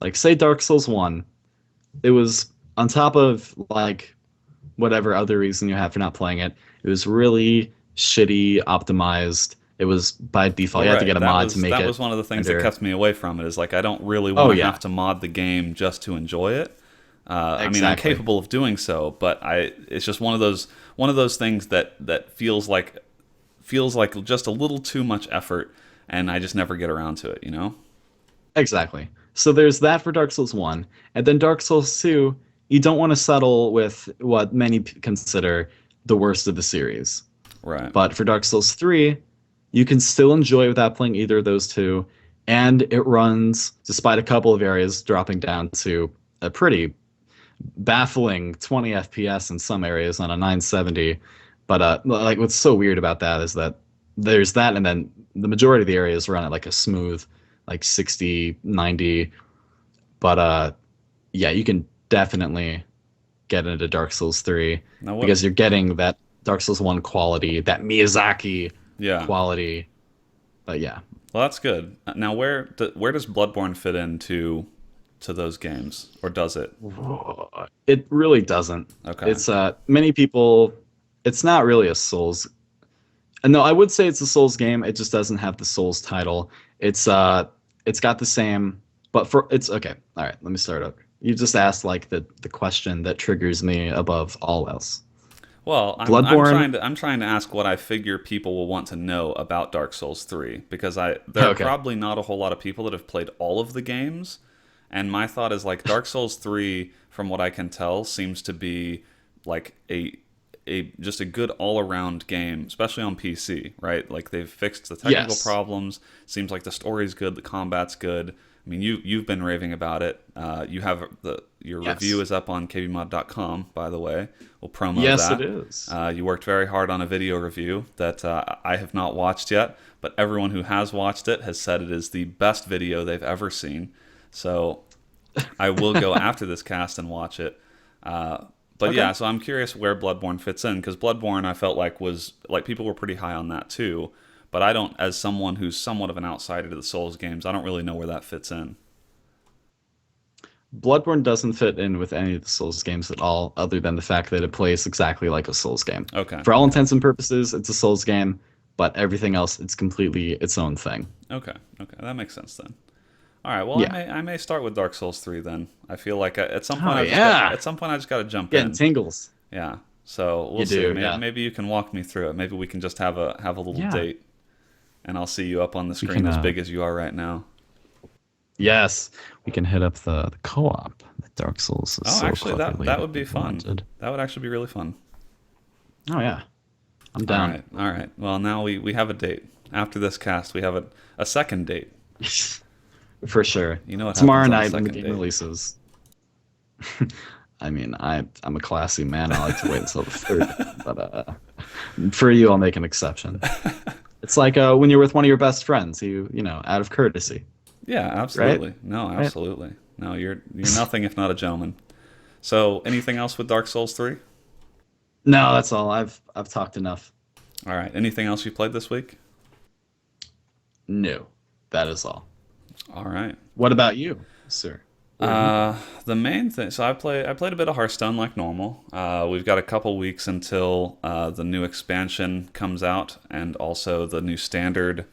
Speaker 2: Like say Dark Souls 1, it was on top of like whatever other reason you have for not playing it. It was really shitty optimized. It was by default.
Speaker 1: Well,
Speaker 2: You had to get
Speaker 1: right.
Speaker 2: a mod to make
Speaker 1: That
Speaker 2: it
Speaker 1: was one of the things that
Speaker 2: render.
Speaker 1: kept me away from it. Is like I don't really want
Speaker 2: Oh
Speaker 1: to have
Speaker 2: yeah,
Speaker 1: to mod the game just to enjoy it. I mean, I'm
Speaker 2: exactly.
Speaker 1: capable of doing so, but it's just one of those things that feels like just a little too much effort, and I just never get around to it. You know?
Speaker 2: Exactly. So there's that for Dark Souls 1. And then Dark Souls 2, you don't want to settle with what many consider the worst of the series.
Speaker 1: Right.
Speaker 2: But for Dark Souls 3, you can still enjoy without playing either of those two. And it runs, despite a couple of areas dropping down to a pretty baffling 20 FPS in some areas on a 970. But like what's so weird about that is that there's that, and then the majority of the areas run at like a smooth, like 60, 90. But yeah, you can definitely get into Dark Souls 3
Speaker 1: Now what?
Speaker 2: because you're getting that Dark Souls 1 quality, that Miyazaki
Speaker 1: Yeah.
Speaker 2: quality. But yeah,
Speaker 1: Well, that's good. Now where does Bloodborne fit into to those games, or does it?
Speaker 2: it really doesn't.
Speaker 1: Okay.
Speaker 2: It's many people. It's not really a Souls. No, I would say it's a Souls game. It just doesn't have the Souls title. It's got the same, but for it's okay. All right, let me start over. You just asked like the question that triggers me above all else.
Speaker 1: Well,
Speaker 2: Bloodborne.
Speaker 1: I'm trying to ask what I figure people will want to know about Dark Souls 3 because I there are
Speaker 2: Okay.
Speaker 1: probably not a whole lot of people that have played all of the games, and my thought is like Dark Souls 3 from what I can tell seems to be like a just a good all-around game, especially on PC, right? Like they've fixed the technical
Speaker 2: Yes.
Speaker 1: problems, seems like the story's good, the combat's good. I mean, you've been raving about it. You have your review
Speaker 2: Yes.
Speaker 1: is up on kbmod.com, by the way. We'll promo
Speaker 2: Yes, it
Speaker 1: that.
Speaker 2: is.
Speaker 1: You worked very hard on a video review that I have not watched yet, but everyone who has watched it has said it is the best video they've ever seen. So I will go after this cast and watch it. But
Speaker 2: Okay.
Speaker 1: yeah, so I'm curious where Bloodborne fits in because Bloodborne I felt like was like people were pretty high on that too. But I don't, as someone who's somewhat of an outsider to the Souls games, I don't really know where that fits in.
Speaker 2: Bloodborne doesn't fit in with any of the Souls games at all, other than the fact that it plays exactly like a Souls game.
Speaker 1: Okay,
Speaker 2: For all
Speaker 1: okay,
Speaker 2: intents and purposes, it's a Souls game, but everything else, it's completely its own thing.
Speaker 1: okay, okay. That makes sense then. All right. Well,
Speaker 2: Yeah.
Speaker 1: I may start with Dark Souls 3 then. I feel like at some point
Speaker 2: Oh
Speaker 1: I just got
Speaker 2: yeah,
Speaker 1: at some point I just got to jump
Speaker 2: getting
Speaker 1: in.
Speaker 2: tingles.
Speaker 1: Yeah. So we'll
Speaker 2: You
Speaker 1: see.
Speaker 2: do,
Speaker 1: Maybe,
Speaker 2: yeah.
Speaker 1: maybe you can walk me through it. Maybe we can just have a little
Speaker 2: Yeah,
Speaker 1: date, and I'll see you up on the
Speaker 2: we
Speaker 1: screen
Speaker 2: can.
Speaker 1: as big as you are right now.
Speaker 2: Yes, we can hit up the co-op that Dark Souls is
Speaker 1: Oh,
Speaker 2: so
Speaker 1: actually, that
Speaker 2: cleverly
Speaker 1: would be fun.
Speaker 2: implemented.
Speaker 1: That would actually be really fun.
Speaker 2: Oh yeah, I'm
Speaker 1: All
Speaker 2: down.
Speaker 1: right. All right. Well, now we have a date. After this cast, we have a second date.
Speaker 2: For sure.
Speaker 1: You know what
Speaker 2: Tomorrow
Speaker 1: happens on a
Speaker 2: night when the
Speaker 1: second
Speaker 2: game
Speaker 1: date.
Speaker 2: releases. I mean, I'm a classy man. I like to wait until the third, but for you, I'll make an exception. It's like when you're with one of your best friends, out of courtesy,
Speaker 1: Yeah,
Speaker 2: right?
Speaker 1: absolutely. No,
Speaker 2: Right?
Speaker 1: absolutely. No, you're nothing if not a gentleman. So, anything else with Dark Souls 3?
Speaker 2: No, that's all. I've talked enough.
Speaker 1: All right. Anything else you played this week?
Speaker 2: No, that is all.
Speaker 1: All right.
Speaker 2: What about you, sir? What have you played?
Speaker 1: The main thing. So I played a bit of Hearthstone like normal. We've got a couple weeks until the new expansion comes out, and also the new standard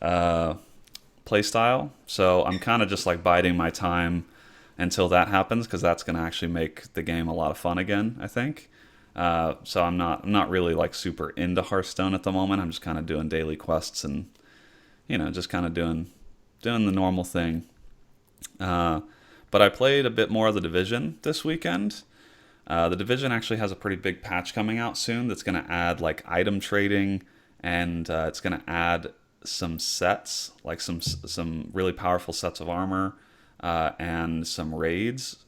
Speaker 1: uh, play style. So I'm kind of just like biding my time until that happens because that's going to actually make the game a lot of fun again, I think. So I'm not really like super into Hearthstone at the moment. I'm just kind of doing daily quests and just kind of doing the normal thing. Uh, but I played a bit more of the Division this weekend. The Division actually has a pretty big patch coming out soon that's going to add like item trading, and it's going to add some sets, like some really powerful sets of armor, and some raids.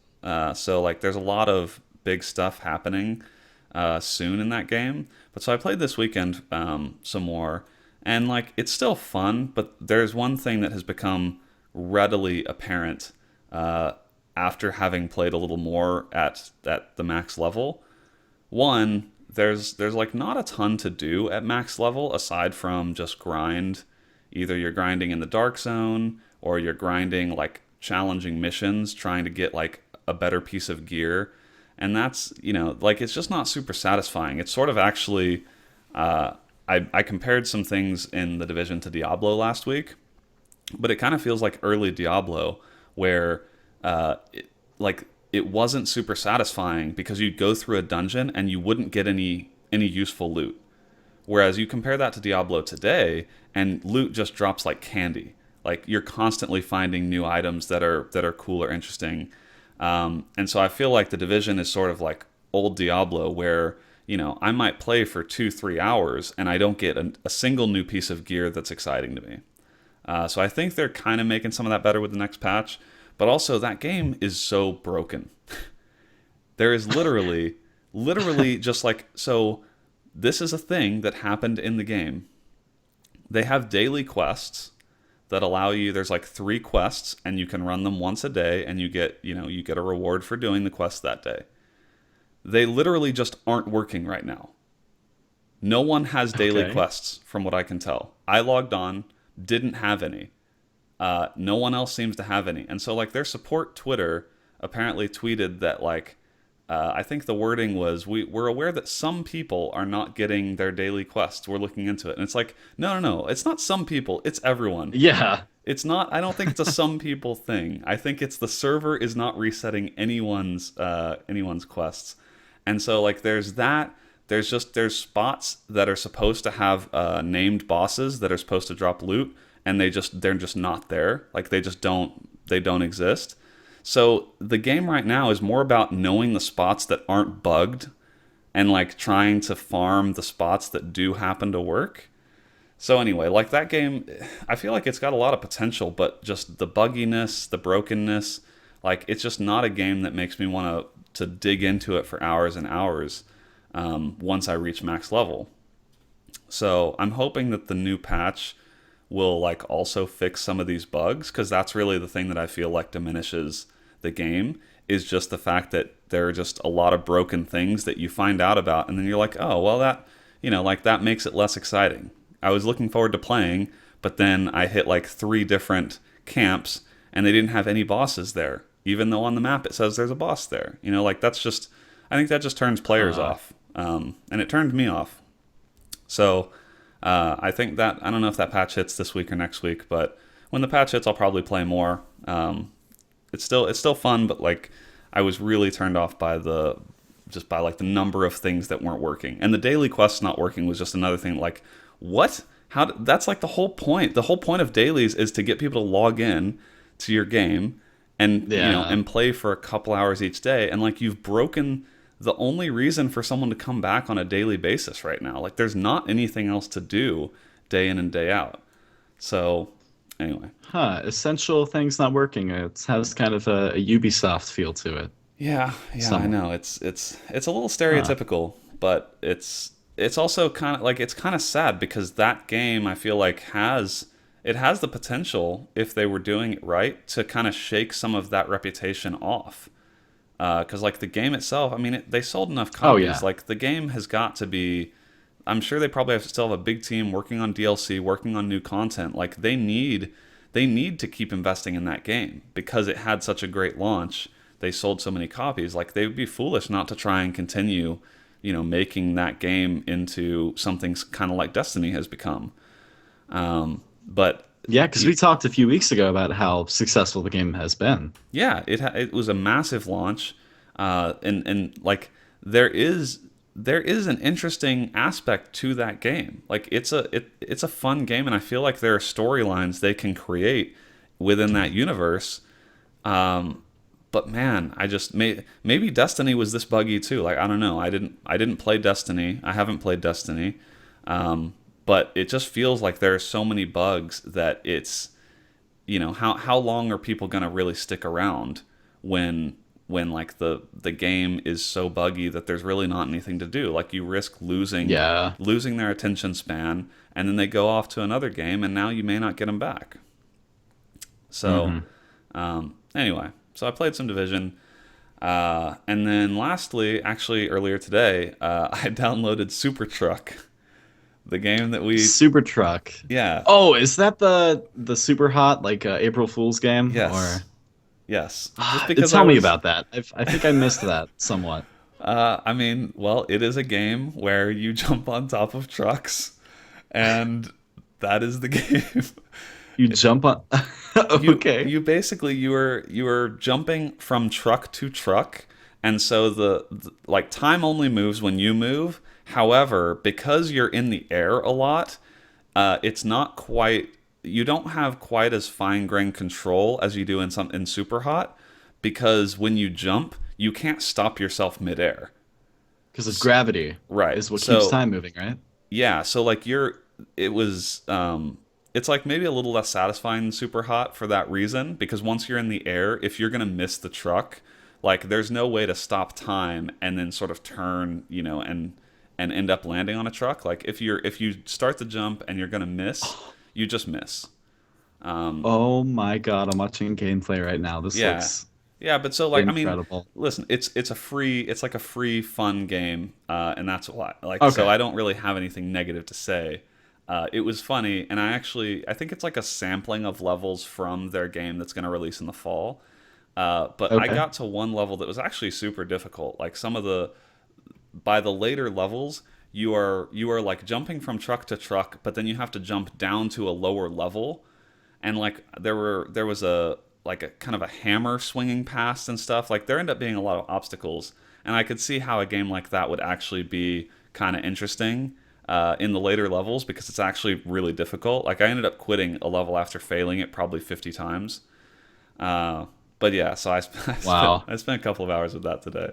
Speaker 1: So like there's a lot of big stuff happening soon in that game. But so I played this weekend some more, and like it's still fun. But there's one thing that has become readily apparent uh, after having played a little more at the max level. One, there's like not a ton to do at max level aside from just grind. Either you're grinding in the dark zone or you're grinding like challenging missions trying to get like a better piece of gear. And that's, like it's just not super satisfying. It's sort of actually I compared some things in the Division to Diablo last week, but it kind of feels like early Diablo where like it wasn't super satisfying because you'd go through a dungeon and you wouldn't get any useful loot. Whereas you compare that to Diablo today, and loot just drops like candy. Like you're constantly finding new items that are cool or interesting. And so I feel like the Division is sort of like old Diablo, where I might play for 2-3 hours and I don't get a single new piece of gear that's exciting to me. So I think they're kind of making some of that better with the next patch. But also that game is so broken. There is literally just like so. This is a thing that happened in the game. They have daily quests that allow you. There's like 3 quests, and you can run them once a day, and you get a reward for doing the quest that day. They literally just aren't working right now. No one has daily
Speaker 2: Okay.
Speaker 1: quests, from what I can tell. I logged on, didn't have any. No one else seems to have any, and so like their support Twitter apparently tweeted that like I think the wording was we're aware that some people are not getting their daily quests. We're looking into it, and it's like no, it's not some people, it's everyone.
Speaker 2: Yeah.
Speaker 1: It's not. I don't think it's a some people thing. I think it's the server is not resetting anyone's quests, and so like there's that. There's spots that are supposed to have named bosses that are supposed to drop loot, and they're just not there. Like they don't exist. So the game right now is more about knowing the spots that aren't bugged and like trying to farm the spots that do happen to work. So anyway, like that game, I feel like it's got a lot of potential, but just the bugginess, the brokenness, like it's just not a game that makes me want to dig into it for hours and hours once I reach max level. So I'm hoping that the new patch will like also fix some of these bugs because that's really the thing that I feel like diminishes the game is just the fact that there are just a lot of broken things that you find out about and then you're like, oh well that like that makes it less exciting. I was looking forward to playing, but then I hit like 3 different camps and they didn't have any bosses there. even though on the map it says there's a boss there. You know, like that's just, I think that just turns players
Speaker 2: Huh.
Speaker 1: off, and it turned me off. So I think that I don't know if that patch hits this week or next week, but when the patch hits, I'll probably play more. It's still fun, but like I was really turned off by the just by like the number of things that weren't working, and the daily quests not working was just another thing. Like what? That's like the whole point. The whole point of dailies is to get people to log in to your game and
Speaker 2: Yeah.
Speaker 1: and play for a couple hours each day, and like you've broken the only reason for someone to come back on a daily basis right now. Like there's not anything else to do day in and day out. So anyway,
Speaker 2: Huh. Essential things not working. It has kind of a Ubisoft feel to it.
Speaker 1: yeah, I
Speaker 2: Somewhat.
Speaker 1: know it's a little
Speaker 2: Huh.
Speaker 1: stereotypical, but it's also kind of like it's kind of sad because that game I feel like has the potential, if they were doing it right, to kind of shake some of that reputation off. Because like the game itself, I mean, they sold enough
Speaker 2: Oh
Speaker 1: copies.
Speaker 2: yeah.
Speaker 1: Like the game has got to be. I'm sure they probably still have a big team working on DLC, working on new content. Like they need to keep investing in that game because it had such a great launch. They sold so many copies. Like they would be foolish not to try and continue, making that game into something kind of like Destiny has become. But
Speaker 2: Yeah, because we talked a few weeks ago about how successful the game has been.
Speaker 1: yeah, it was a massive launch, and like there is there is an interesting aspect to that game. Like it's a fun game, and I feel like there are storylines they can create within that universe. But man, maybe Destiny was this buggy too. Like I don't know. I didn't play Destiny. I haven't played Destiny, but it just feels like there are so many bugs that it's how long are people going to really stick around when like the game is so buggy that there's really not anything to do. Like you risk
Speaker 2: Yeah.
Speaker 1: losing their attention span, and then they go off to another game, and now you may not get them back. So
Speaker 2: Hmm.
Speaker 1: anyway, so I played some Division. And then lastly, actually earlier today, I downloaded Super Truck, the game that we,
Speaker 2: Super Truck.
Speaker 1: yeah,
Speaker 2: Oh, is that the super hot like April Fool's game
Speaker 1: yes,
Speaker 2: or?
Speaker 1: yes, just because I
Speaker 2: Tell me
Speaker 1: was,
Speaker 2: about that. I think I missed that somewhat.
Speaker 1: I mean, well, it is a game where you jump on top of trucks, and that is the game.
Speaker 2: You jump on.
Speaker 1: You
Speaker 2: Okay.
Speaker 1: basically you were jumping from truck to truck, and so like time only moves when you move. However, because you're in the air a lot, it's not quite. You don't have quite as fine grained control as you do in super hot, because when you jump, you can't stop yourself midair.
Speaker 2: Because of gravity
Speaker 1: Right.
Speaker 2: is what keeps
Speaker 1: So
Speaker 2: time moving, right?
Speaker 1: yeah, so like it was it's like maybe a little less satisfying than super hot for that reason, because once you're in the air, if you're going to miss the truck, like there's no way to stop time and then sort of turn, and end up landing on a truck. Like if you start the jump and you're going to miss, you just miss.
Speaker 2: Oh my God, I'm watching gameplay right now. This
Speaker 1: Yeah.
Speaker 2: looks
Speaker 1: Yeah, but so like I mean,
Speaker 2: incredible.
Speaker 1: listen, it's like a free fun game, and that's why like so
Speaker 2: Okay.
Speaker 1: I don't really have anything negative to say. It was funny, and I think it's like a sampling of levels from their game that's going to release in the fall. But I
Speaker 2: Okay.
Speaker 1: got to one level that was actually super difficult. Like some of the by the later levels, you are like jumping from truck to truck, but then you have to jump down to a lower level, and like there was a like a kind of a hammer swinging past and stuff. Like there end up being a lot of obstacles, and I could see how a game like that would actually be kind of interesting in the later levels, because it's actually really difficult. Like I ended up quitting a level after failing it probably 50 times. Uh, but yeah, so I spent
Speaker 2: Wow.
Speaker 1: I spent a couple of hours with that today.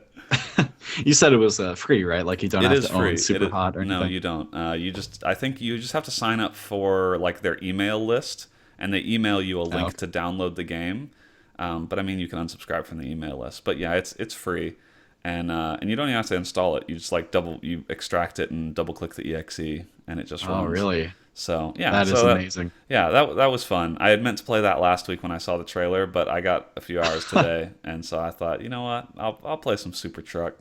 Speaker 2: You said it was free, right? Like you don't
Speaker 1: It
Speaker 2: have
Speaker 1: is
Speaker 2: to own
Speaker 1: free. It
Speaker 2: Super
Speaker 1: is
Speaker 2: Hot or
Speaker 1: no,
Speaker 2: anything.
Speaker 1: you don't. I think you just have to sign up for like their email list, and they email you a
Speaker 2: Oh,
Speaker 1: link
Speaker 2: okay.
Speaker 1: to download the game. But I mean, you can unsubscribe from the email list. But yeah, it's free, and you don't even have to install it. You just like you extract it and double click the exe, and it just
Speaker 2: Oh,
Speaker 1: runs.
Speaker 2: really?
Speaker 1: So yeah,
Speaker 2: That is
Speaker 1: so
Speaker 2: amazing.
Speaker 1: that was fun. I had meant to play that last week when I saw the trailer, but I got a few hours today, and so I thought, you know what, I'll play some Super Truck.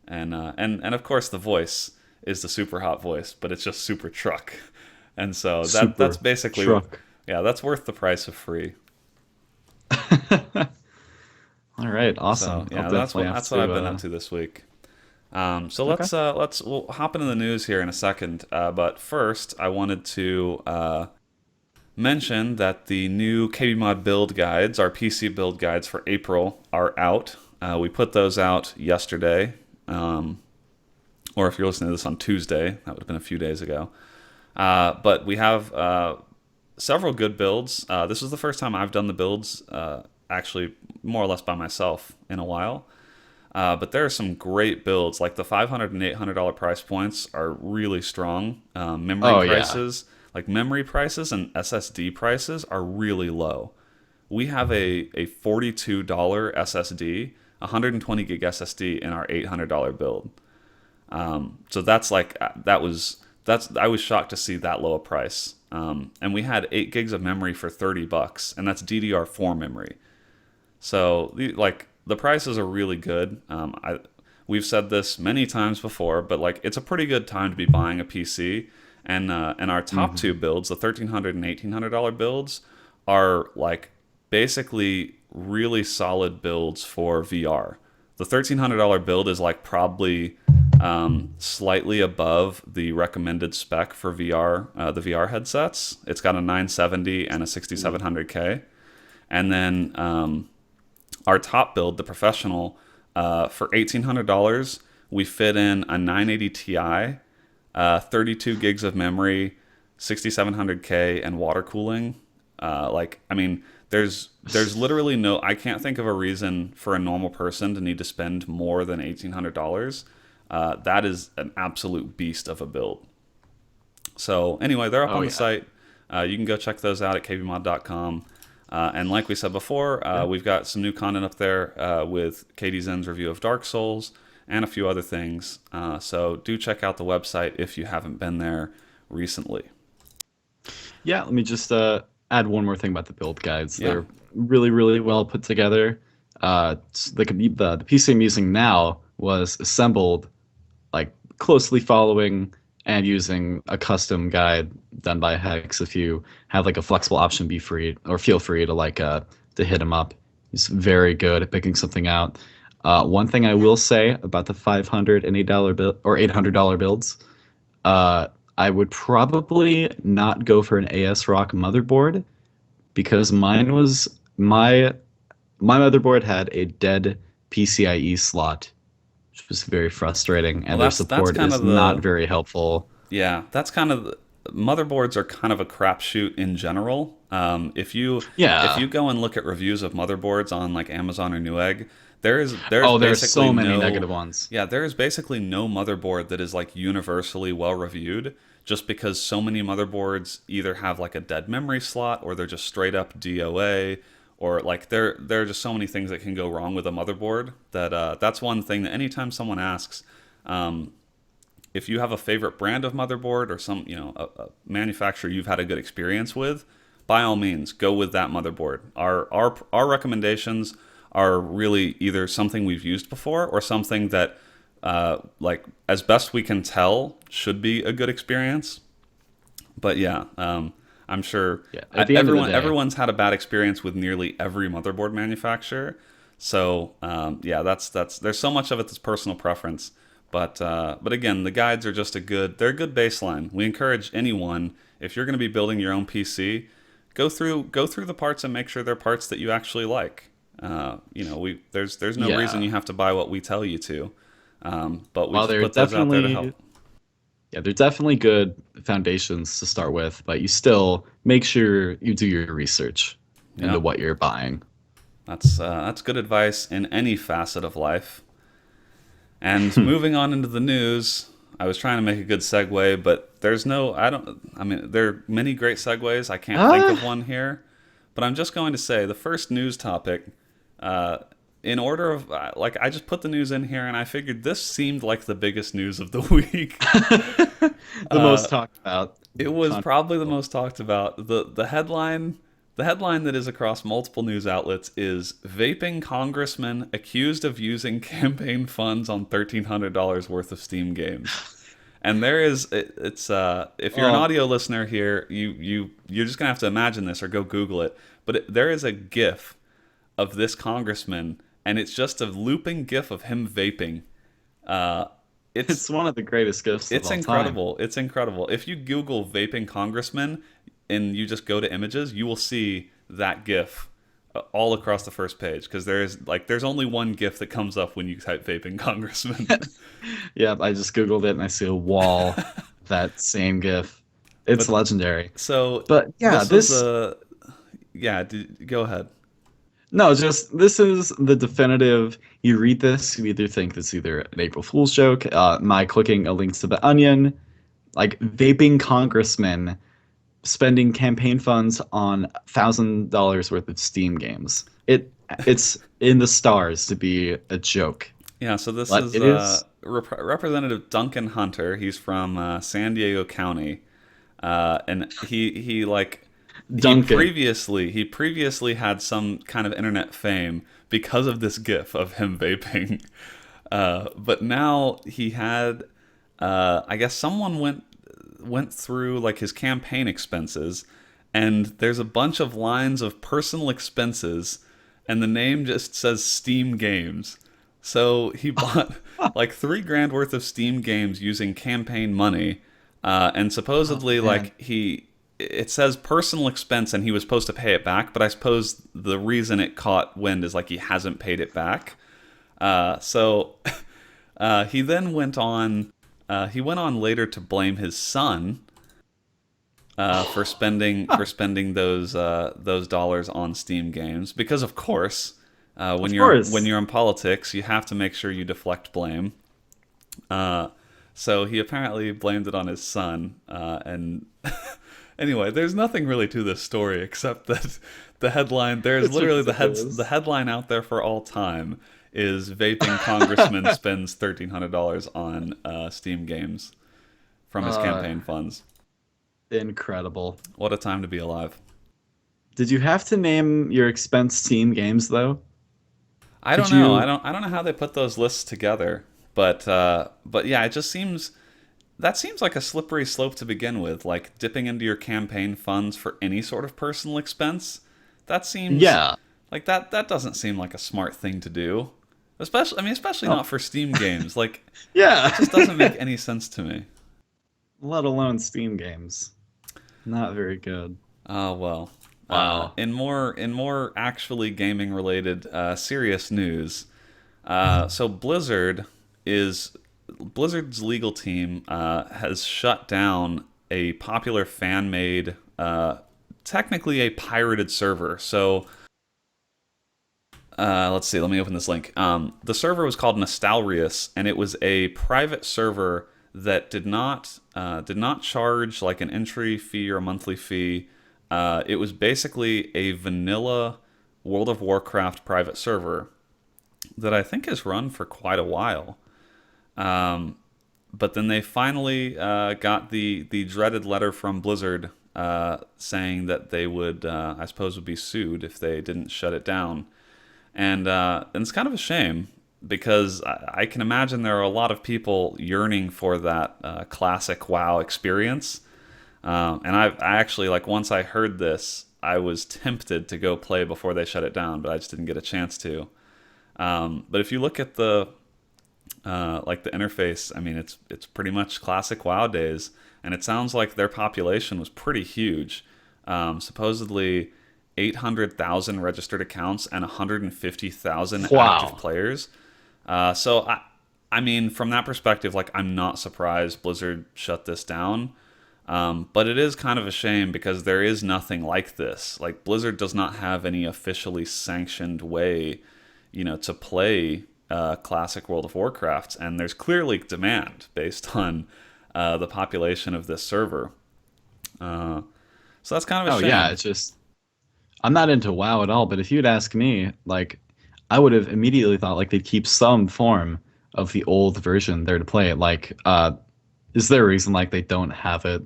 Speaker 1: And of course the voice is the super hot voice, but it's just super truck, and so that's
Speaker 2: Super
Speaker 1: basically,
Speaker 2: truck.
Speaker 1: yeah, that's worth the price of free.
Speaker 2: right,
Speaker 1: So
Speaker 2: awesome. I'll
Speaker 1: yeah,
Speaker 2: definitely have
Speaker 1: that's what I've
Speaker 2: to.
Speaker 1: been up to this week. So
Speaker 2: Okay.
Speaker 1: we'll hop into the news here in a second. But first, I wanted to mention that the new KBMOD build guides, our PC build guides for April, are out. We put those out yesterday, or if you're listening to this on Tuesday, that would have been a few days ago. But we have several good builds. This is the first time I've done the builds, actually more or less by myself in a while. But there are some great builds. Like the $500 and $800 price points are really strong.
Speaker 2: Oh yeah.
Speaker 1: Memory prices and SSD prices are really low. We have a $42 SSD, 120 gig SSD in our $800 build. So I was shocked to see that low a price. And we had 8 gigs of memory for $30, and that's DDR4 memory. So the prices are really good. We've said this many times before, but like it's a pretty good time to be buying a PC. And our top
Speaker 2: Hmm.
Speaker 1: two builds, the $1,300 and $1,800 builds, are like basically really solid builds for VR. The $1,300 build is like probably slightly above the recommended spec for VR, the VR headsets. It's got a 970 and a 6700K. And then our top build, the professional, for $1,800, we fit in a 980 Ti, 32 gigs of memory, 6700K, and water cooling. I mean, there's literally no. I can't think of a reason for a normal person to need to spend more than $1,800. That is an absolute beast of a build. So anyway, they're up
Speaker 2: Oh
Speaker 1: on the
Speaker 2: yeah.
Speaker 1: site. You can go check those out at kbmod.com. And like we said before,
Speaker 2: Yeah.
Speaker 1: we've got some new content up there with Katie Zen's review of Dark Souls and a few other things. So do check out the website if you haven't been there recently.
Speaker 2: Yeah, let me just add one more thing about the build guides.
Speaker 1: Yeah.
Speaker 2: They're really, really well put together. The PC I'm using now was assembled like closely following and using a custom guide done by Hex. If you have like a flexible option, be free or feel free to to hit him up. He's very good at picking something out. One thing I will say about the $508 bill or $800 builds, uh, I would probably not go for an AS Rock motherboard because my motherboard had a dead PCIe slot, which was very frustrating,
Speaker 1: Well,
Speaker 2: and their
Speaker 1: that's
Speaker 2: support
Speaker 1: kind
Speaker 2: is
Speaker 1: of
Speaker 2: not
Speaker 1: the
Speaker 2: very helpful.
Speaker 1: yeah. That's kind of motherboards are kind of a crapshoot in general. If
Speaker 2: Yeah.
Speaker 1: you go and look at reviews of motherboards on like Amazon or Newegg, there's
Speaker 2: Oh, there are
Speaker 1: basically
Speaker 2: so many
Speaker 1: no
Speaker 2: negative ones.
Speaker 1: yeah, there is basically no motherboard that is like universally well reviewed just because so many motherboards either have like a dead memory slot or they're just straight up DOA or like there are just so many things that can go wrong with a motherboard that that's one thing that anytime someone asks if you have a favorite brand of motherboard or some a manufacturer you've had a good experience with, by all means go with that motherboard. Our recommendations are really either something we've used before or something that like as best we can tell should be a good experience. But yeah, I'm sure
Speaker 2: Yeah. At the end of the day,
Speaker 1: everyone's had a bad experience with nearly every motherboard manufacturer. So yeah, that's there's so much of it that's personal preference. But again, the guides are just they're a good baseline. We encourage anyone if you're going to be building your own PC, go through the parts and make sure they're parts that you actually like. There's no reason
Speaker 2: yeah.
Speaker 1: you have to buy what we tell you to, but we
Speaker 2: While
Speaker 1: just
Speaker 2: they're
Speaker 1: put those out there to help.
Speaker 2: definitely yeah, they're definitely good foundations to start with, but you still make sure you do your research into
Speaker 1: Yeah,
Speaker 2: what you're buying.
Speaker 1: that's good advice in any facet of life. And moving on into the news, I was trying to make a good segue, but there's no, I don't, I mean, there are many great segues. I can't think of
Speaker 2: Ah,
Speaker 1: one here, but I'm just going to say the first news topic, uh, in order of, I just put the news in here and I figured this seemed like the biggest news of the week.
Speaker 2: the most talked about.
Speaker 1: It was probably the most talked about. The headline that is across multiple news outlets is vaping congressman accused of using campaign funds on $1,300 worth of Steam games. And there is it's if you're an
Speaker 2: Oh,
Speaker 1: audio listener here, you're just gonna have to imagine this or go Google it. But there is a GIF of this congressman and it's just a looping GIF of him vaping. Uh, it's
Speaker 2: It's one of the greatest gifts of
Speaker 1: it's
Speaker 2: all time.
Speaker 1: incredible. It's incredible. If you Google vaping congressman and you just go to images, you will see that GIF all across the first page because there's only one GIF that comes up when you type vaping congressman.
Speaker 2: Yeah, I just Googled it and I see a wall of that same GIF. It's
Speaker 1: But
Speaker 2: legendary.
Speaker 1: so
Speaker 2: But yeah,
Speaker 1: this was
Speaker 2: this
Speaker 1: a yeah. Go ahead.
Speaker 2: no, just this is the definitive. You read this, you either think it's either an April Fool's joke, my clicking a link to the Onion, like vaping congressman spending campaign funds on $1,000 worth of Steam games. It's in the stars to be a joke,
Speaker 1: Yeah. So this
Speaker 2: but
Speaker 1: is
Speaker 2: it is
Speaker 1: Representative Duncan Hunter. He's from San Diego County, and
Speaker 2: Duncan.
Speaker 1: he previously had some kind of internet fame because of this GIF of him vaping. But now he had, I guess someone went through like his campaign expenses, and there's a bunch of lines of personal expenses, and the name just says Steam Games. So he bought like 3 grand worth of Steam games using campaign money, and
Speaker 2: Oh
Speaker 1: supposedly
Speaker 2: man.
Speaker 1: like it says personal expense and he was supposed to pay it back, but I suppose the reason it caught wind is like he hasn't paid it back. So he then went on. He went on later to blame his son for spending those dollars on Steam games because, of course,
Speaker 2: Of
Speaker 1: when
Speaker 2: course.
Speaker 1: you're in politics, you have to make sure you deflect blame. Uh, so he apparently blamed it on his son, and anyway, there's nothing really to this story except that the headline. There's
Speaker 2: It's
Speaker 1: literally the
Speaker 2: ridiculous.
Speaker 1: headline out there for all time is vaping congressman spends $1,300 on Steam games from his
Speaker 2: Uh,
Speaker 1: campaign funds.
Speaker 2: incredible.
Speaker 1: What a time to be alive.
Speaker 2: Did you have to name your expense team games though?
Speaker 1: I don't
Speaker 2: Could
Speaker 1: know.
Speaker 2: you?
Speaker 1: I don't know how they put those lists together, but yeah, it just seems that seems like a slippery slope to begin with. Like dipping into your campaign funds for any sort of personal expense. That seems
Speaker 2: Yeah.
Speaker 1: like that doesn't seem like a smart thing to do. Especially
Speaker 2: Oh,
Speaker 1: not for Steam games. Like
Speaker 2: yeah.
Speaker 1: it just doesn't make any sense to me.
Speaker 2: Let alone Steam games. Not very good.
Speaker 1: Oh well.
Speaker 2: Wow.
Speaker 1: In more actually gaming related serious news, so is Blizzard's legal team has shut down a popular fan made, technically a pirated server. So let's see. Let me open this link. The server was called Nostalrius, and it was a private server that did not charge like an entry fee or a monthly fee. It was basically a vanilla World of Warcraft private server that I think has run for quite a while. Um, but then they finally got the dreaded letter from Blizzard saying that they would, I suppose, would be sued if they didn't shut it down. And it's kind of a shame because I can imagine there are a lot of people yearning for that classic WoW experience. I actually like once I heard this, I was tempted to go play before they shut it down, but I just didn't get a chance to. But if you look at the like the interface, I mean, it's pretty much classic WoW days, and it sounds like their population was pretty huge. Supposedly, 800,000 registered accounts and 150,000 active
Speaker 2: Wow.
Speaker 1: players. I mean, from that perspective, like I'm not surprised Blizzard shut this down. But it is kind of a shame because there is nothing like this. Like Blizzard does not have any officially sanctioned way, to play classic World of Warcraft, and there's clearly demand based on the population of this server. Uh, so that's kind of a
Speaker 2: Oh yeah,
Speaker 1: shame.
Speaker 2: it's just I'm not into WoW at all, but if you'd ask me, like I would have immediately thought like they'd keep some form of the old version there to play it. Like, is there a reason like they don't have it?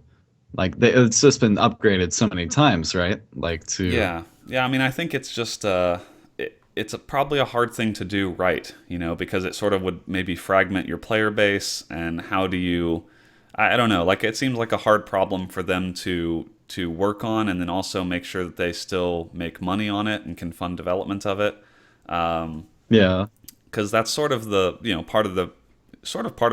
Speaker 2: Like it's just been upgraded so many times, right? Like to
Speaker 1: Yeah. I mean, I think it's just it's probably a hard thing to do right, because it sort of would maybe fragment your player base. And how do you? I don't know. Like it seems like a hard problem for them to work on, and then also make sure that they still make money on it and can fund development of it.
Speaker 2: Yeah.
Speaker 1: because that's sort of the part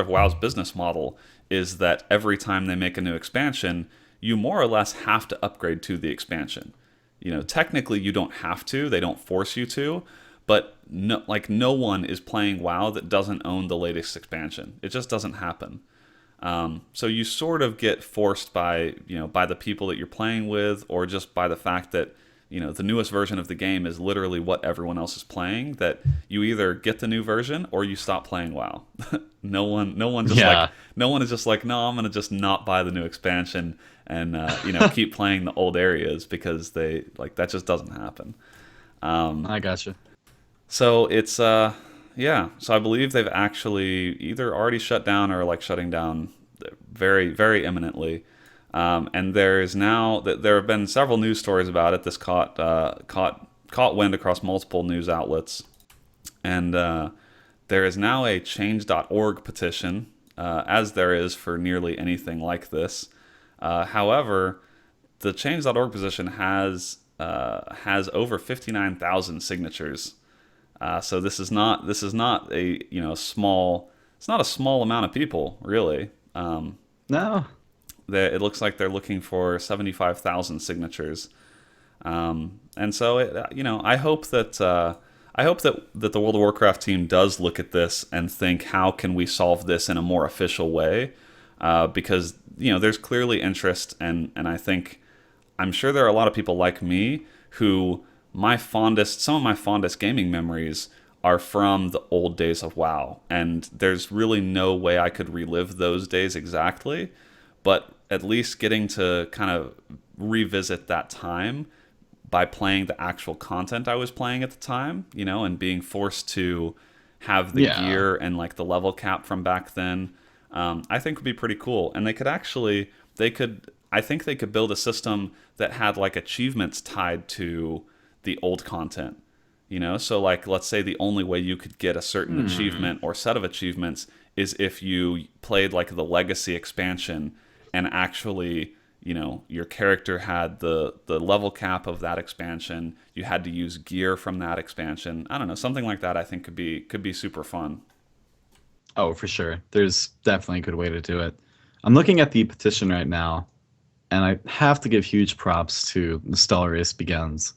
Speaker 1: of WoW's business model is that every time they make a new expansion, you more or less have to upgrade to the expansion. Technically you don't have to; they don't force you to, but no one is playing WoW that doesn't own the latest expansion. It just doesn't happen. So you sort of get forced by the people that you're playing with, or just by the fact that the newest version of the game is literally what everyone else is playing. That you either get the new version or you stop playing WoW.
Speaker 2: Yeah.
Speaker 1: No one is just like, no, I'm gonna just not buy the new expansion and keep playing the old areas because they like that just doesn't happen.
Speaker 2: I gotcha.
Speaker 1: So it's yeah. So I believe they've actually either already shut down or like shutting down very very imminently. And there have been several news stories about it. This caught wind across multiple news outlets, and there is now a change.org petition, as there is for nearly anything like this. However, the change.org petition has over 59,000 signatures. So this is not a small it's not a small amount of people really.
Speaker 2: No.
Speaker 1: It looks like they're looking for 75,000 signatures, and so I hope that the World of Warcraft team does look at this and think, how can we solve this in a more official way? Because there's clearly interest, and I'm sure there are a lot of people like me who some of my fondest gaming memories are from the old days of WoW, and there's really no way I could relive those days exactly, but at least getting to kind of revisit that time by playing the actual content I was playing at the time, and being forced to have the
Speaker 2: Yeah.
Speaker 1: gear and like the level cap from back then, I think would be pretty cool. And I think they could build a system that had like achievements tied to the old content. So like let's say the only way you could get a certain
Speaker 2: Hmm.
Speaker 1: achievement or set of achievements is if you played like the legacy expansion and actually your character had the level cap of that expansion. You had to use gear from that expansion. I don't know, something like that I think could be super fun.
Speaker 2: Oh, for sure. There's definitely a good way to do it. I'm looking at the petition right now, and I have to give huge props to Nostalrius Begins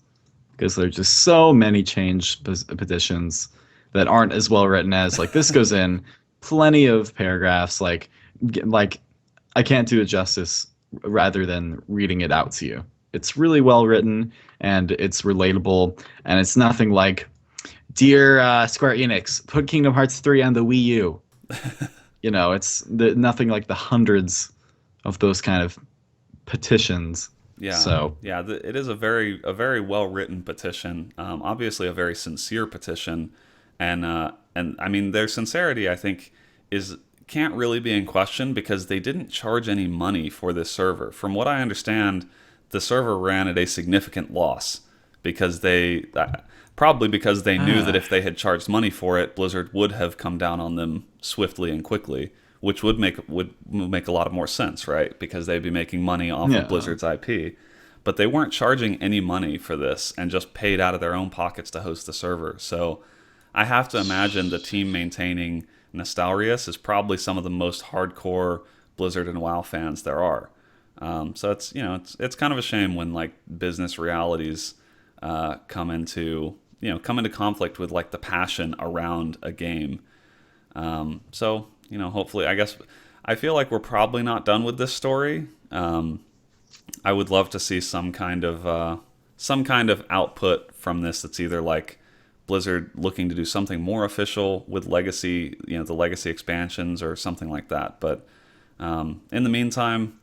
Speaker 2: because there are just so many petitions that aren't as well written as like this goes in plenty of paragraphs like I can't do it justice rather than reading it out to you. It's really well written and it's relatable and it's nothing like dear Square Enix, put Kingdom Hearts 3 on the Wii U. Nothing like the hundreds of those kind of petitions.
Speaker 1: Yeah,
Speaker 2: So
Speaker 1: yeah. It is a very well written petition. Obviously, a very sincere petition, and I mean their sincerity, I think, is can't really be in question because they didn't charge any money for this server. From what I understand, the server ran at a significant loss because probably because they knew that
Speaker 2: ah,
Speaker 1: if they had charged money for it, Blizzard would have come down on them swiftly and quickly, which would make a lot of more sense, right? Because they'd be making money off of
Speaker 2: yeah.
Speaker 1: Blizzard's IP. But they weren't charging any money for this and just paid out of their own pockets to host the server. So I have to imagine the team maintaining Nostalrius is probably some of the most hardcore Blizzard and WoW fans there are. So it's kind of a shame when like business realities come into conflict with like the passion around a game. So hopefully, I guess I feel like we're probably not done with this story. I would love to see some kind of output from this that's either like Blizzard looking to do something more official with legacy, the legacy expansions or something like that. But in the meantime,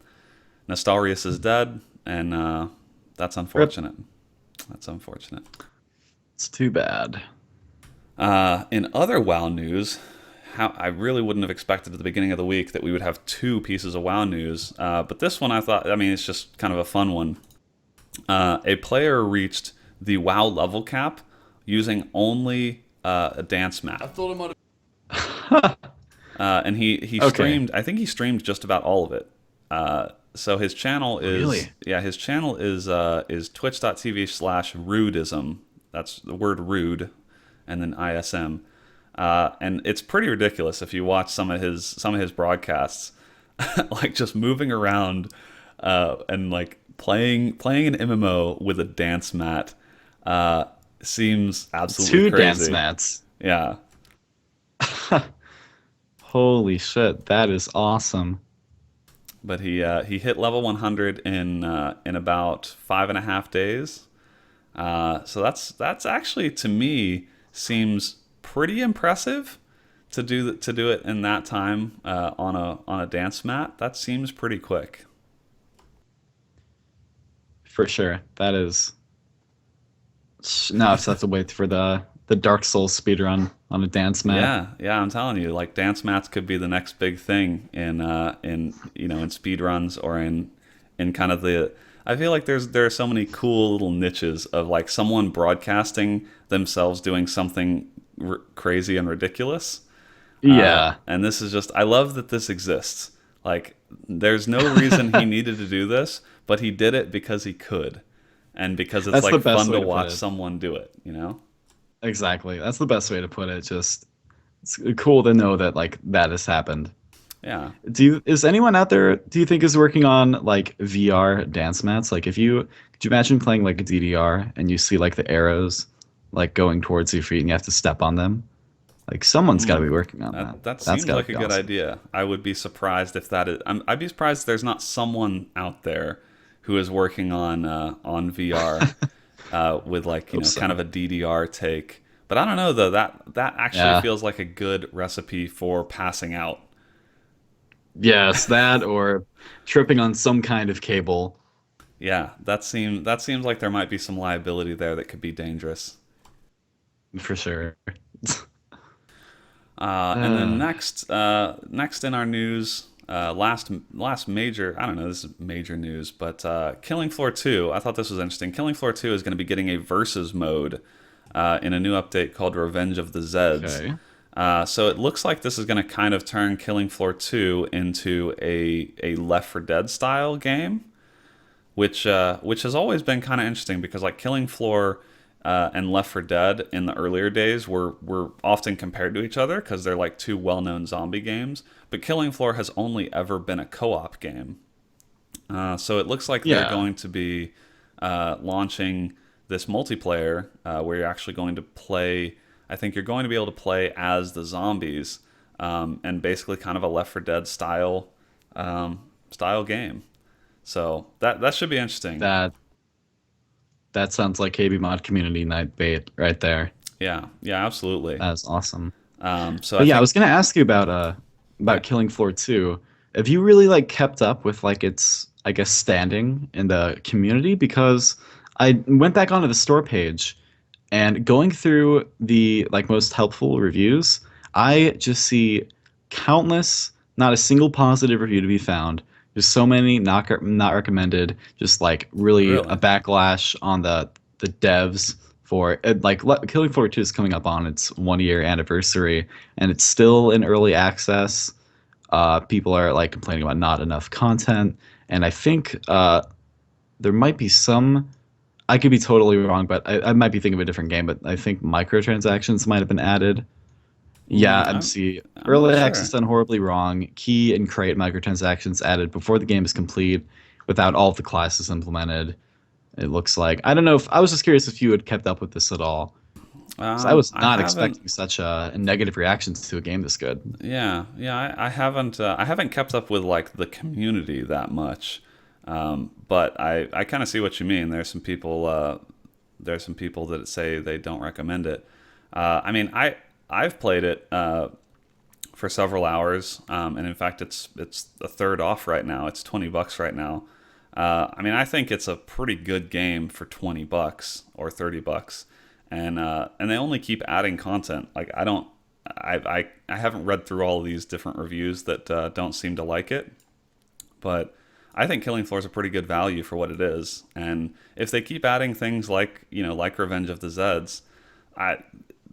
Speaker 1: Nostalrius is dead, and that's
Speaker 2: Rip.
Speaker 1: unfortunate. That's unfortunate.
Speaker 2: It's too bad.
Speaker 1: In other WoW news, I really wouldn't have expected at the beginning of the week that we would have two pieces of WoW news. But this one, I mean, it's just kind of a fun one. A player reached the WoW level cap using only a dance map. And he
Speaker 2: Okay.
Speaker 1: streamed. I think he streamed just about all of it. So his channel is
Speaker 2: Really?
Speaker 1: yeah his channel is twitch.tv/rudism. That's the word rude, and then ISM. And it's pretty ridiculous if you watch some of his broadcasts, like just moving around and like playing an MMO with a dance mat seems absolutely
Speaker 2: Two dance
Speaker 1: crazy.
Speaker 2: mats.
Speaker 1: Yeah,
Speaker 2: Holy shit, that is awesome.
Speaker 1: but he hit level 100 in about 5.5 days. So that's actually to me seems pretty impressive to do it in that time on a dance mat. That seems pretty quick.
Speaker 2: For sure. That is now I just have to wait for the Dark Souls speedrun on a dance mat.
Speaker 1: Yeah, yeah, I'm telling you, like dance mats could be the next big thing in in speed runs or in kind of the. I feel like there are so many cool little niches of like someone broadcasting themselves doing something crazy and ridiculous.
Speaker 2: Yeah.
Speaker 1: And this is just I love that this exists. Like there's no reason he needed to do this, but he did it because he could, and because it's
Speaker 2: That's the
Speaker 1: like
Speaker 2: best
Speaker 1: fun
Speaker 2: way
Speaker 1: to
Speaker 2: to put
Speaker 1: watch
Speaker 2: it.
Speaker 1: someone do it. You know?
Speaker 2: Exactly. That's the best way to put it. Just it's cool to know that like that has happened.
Speaker 1: Yeah.
Speaker 2: Is anyone out there do you think is working on like VR dance mats? Like if you could you imagine playing like a DDR and you see like the arrows like going towards your feet and you have to step on them? Like someone's got to be working on that.
Speaker 1: That
Speaker 2: That's
Speaker 1: seems
Speaker 2: got to
Speaker 1: like a
Speaker 2: be
Speaker 1: good
Speaker 2: awesome.
Speaker 1: idea. I would be surprised if that is. I'd be surprised if there's not someone out there who is working on VR with like
Speaker 2: Hope
Speaker 1: kind
Speaker 2: so.
Speaker 1: of a DDR take. But I don't know though. That actually
Speaker 2: Yeah.
Speaker 1: feels like a good recipe for passing out.
Speaker 2: Yes, that or tripping on some kind of cable
Speaker 1: Yeah, that seems like there might be some liability there that could be dangerous.
Speaker 2: for sure.
Speaker 1: And then
Speaker 2: Uh,
Speaker 1: next in our news, last major, I don't know, this is major news, but Killing Floor 2, I thought this was interesting. Killing Floor 2 is going to be getting a versus mode in a new update called Revenge of the Zeds.
Speaker 2: okay.
Speaker 1: So it looks like this is going to kind of turn Killing Floor 2 into a Left 4 Dead style game, which has always been kind of interesting because like Killing Floor and Left 4 Dead in the earlier days were often compared to each other because they're like two well-known zombie games. But Killing Floor has only ever been a co-op game, so it looks like they're
Speaker 2: Yeah.
Speaker 1: going to be launching this multiplayer where you're actually going to play. I think you're going to be able to play as the zombies and basically kind of a Left 4 Dead style game. So that should be interesting.
Speaker 2: That that sounds like KBMOD community night bait right there.
Speaker 1: Yeah, yeah, absolutely.
Speaker 2: That's awesome.
Speaker 1: So I
Speaker 2: But yeah, I
Speaker 1: think
Speaker 2: was gonna ask you
Speaker 1: yeah,
Speaker 2: about Killing Floor 2. Have you really like kept up with like its I guess standing in the community? Because I went back onto the store page and going through the like most helpful reviews, I just see countless, not a single positive review to be found. There's so many not recommended. Just like really a
Speaker 1: really.
Speaker 2: backlash on the devs for it. Like Killing Floor 2 is coming up on its 1 year anniversary, and it's still in early access. People are like complaining about not enough content, and I think there might be some I could be totally wrong, but I might be thinking of a different game, but I think microtransactions might have been added. Yeah,
Speaker 1: Mm,
Speaker 2: MC.
Speaker 1: I'm not
Speaker 2: Early access
Speaker 1: sure.
Speaker 2: done horribly wrong. Key and crate microtransactions added before the game is complete without all of the classes implemented. It looks like. I don't know if I was just curious if you had kept up with this at all. Because I was
Speaker 1: I
Speaker 2: not
Speaker 1: haven't.
Speaker 2: expecting such a negative reactions to a game this good.
Speaker 1: Yeah, yeah, I haven't. I haven't kept up with like the community that much. But I kind of see what you mean. There's some people that say they don't recommend it. I mean, I've played it for several hours, and in fact, it's a third off right now. It's $20 right now. I mean, I think it's a pretty good game for $20 or $30, and they only keep adding content. Like I don't, I haven't read through all of these different reviews that don't seem to like it, but I think Killing Floor is a pretty good value for what it is. And if they keep adding things like like Revenge of the Zeds, I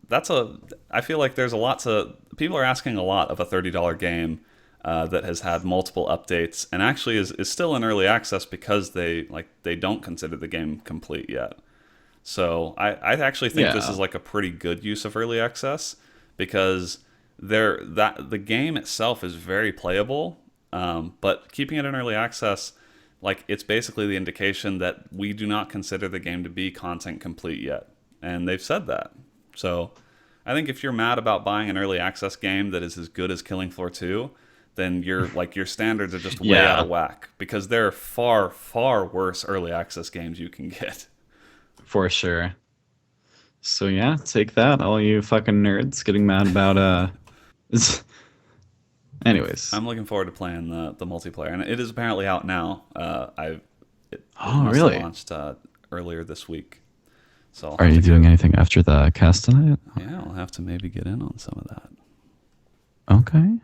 Speaker 1: that's a I feel like there's a lot to people are asking a lot of a $30 game that has had multiple updates and actually is still in early access because they don't consider the game complete yet. So I actually think this is
Speaker 2: Yeah,
Speaker 1: like a pretty good use of early access because the game itself is very playable, but keeping it in early access, like it's basically the indication that we do not consider the game to be content complete yet, and they've said that. So I think if you're mad about buying an early access game that is as good as Killing Floor 2, then your standards are just way out
Speaker 2: yeah,
Speaker 1: of whack because there are far worse early access games you can get.
Speaker 2: for sure. So yeah, take that, all you fucking nerds getting mad about anyways.
Speaker 1: I'm looking forward to playing the multiplayer, and it is apparently out now. It
Speaker 2: Oh,
Speaker 1: must have
Speaker 2: really?
Speaker 1: launched earlier this week, so I'll
Speaker 2: Are
Speaker 1: have
Speaker 2: you
Speaker 1: to
Speaker 2: doing
Speaker 1: go.
Speaker 2: anything after the cast tonight?
Speaker 1: Yeah, I'll have to maybe get in on some of that.
Speaker 2: Okay.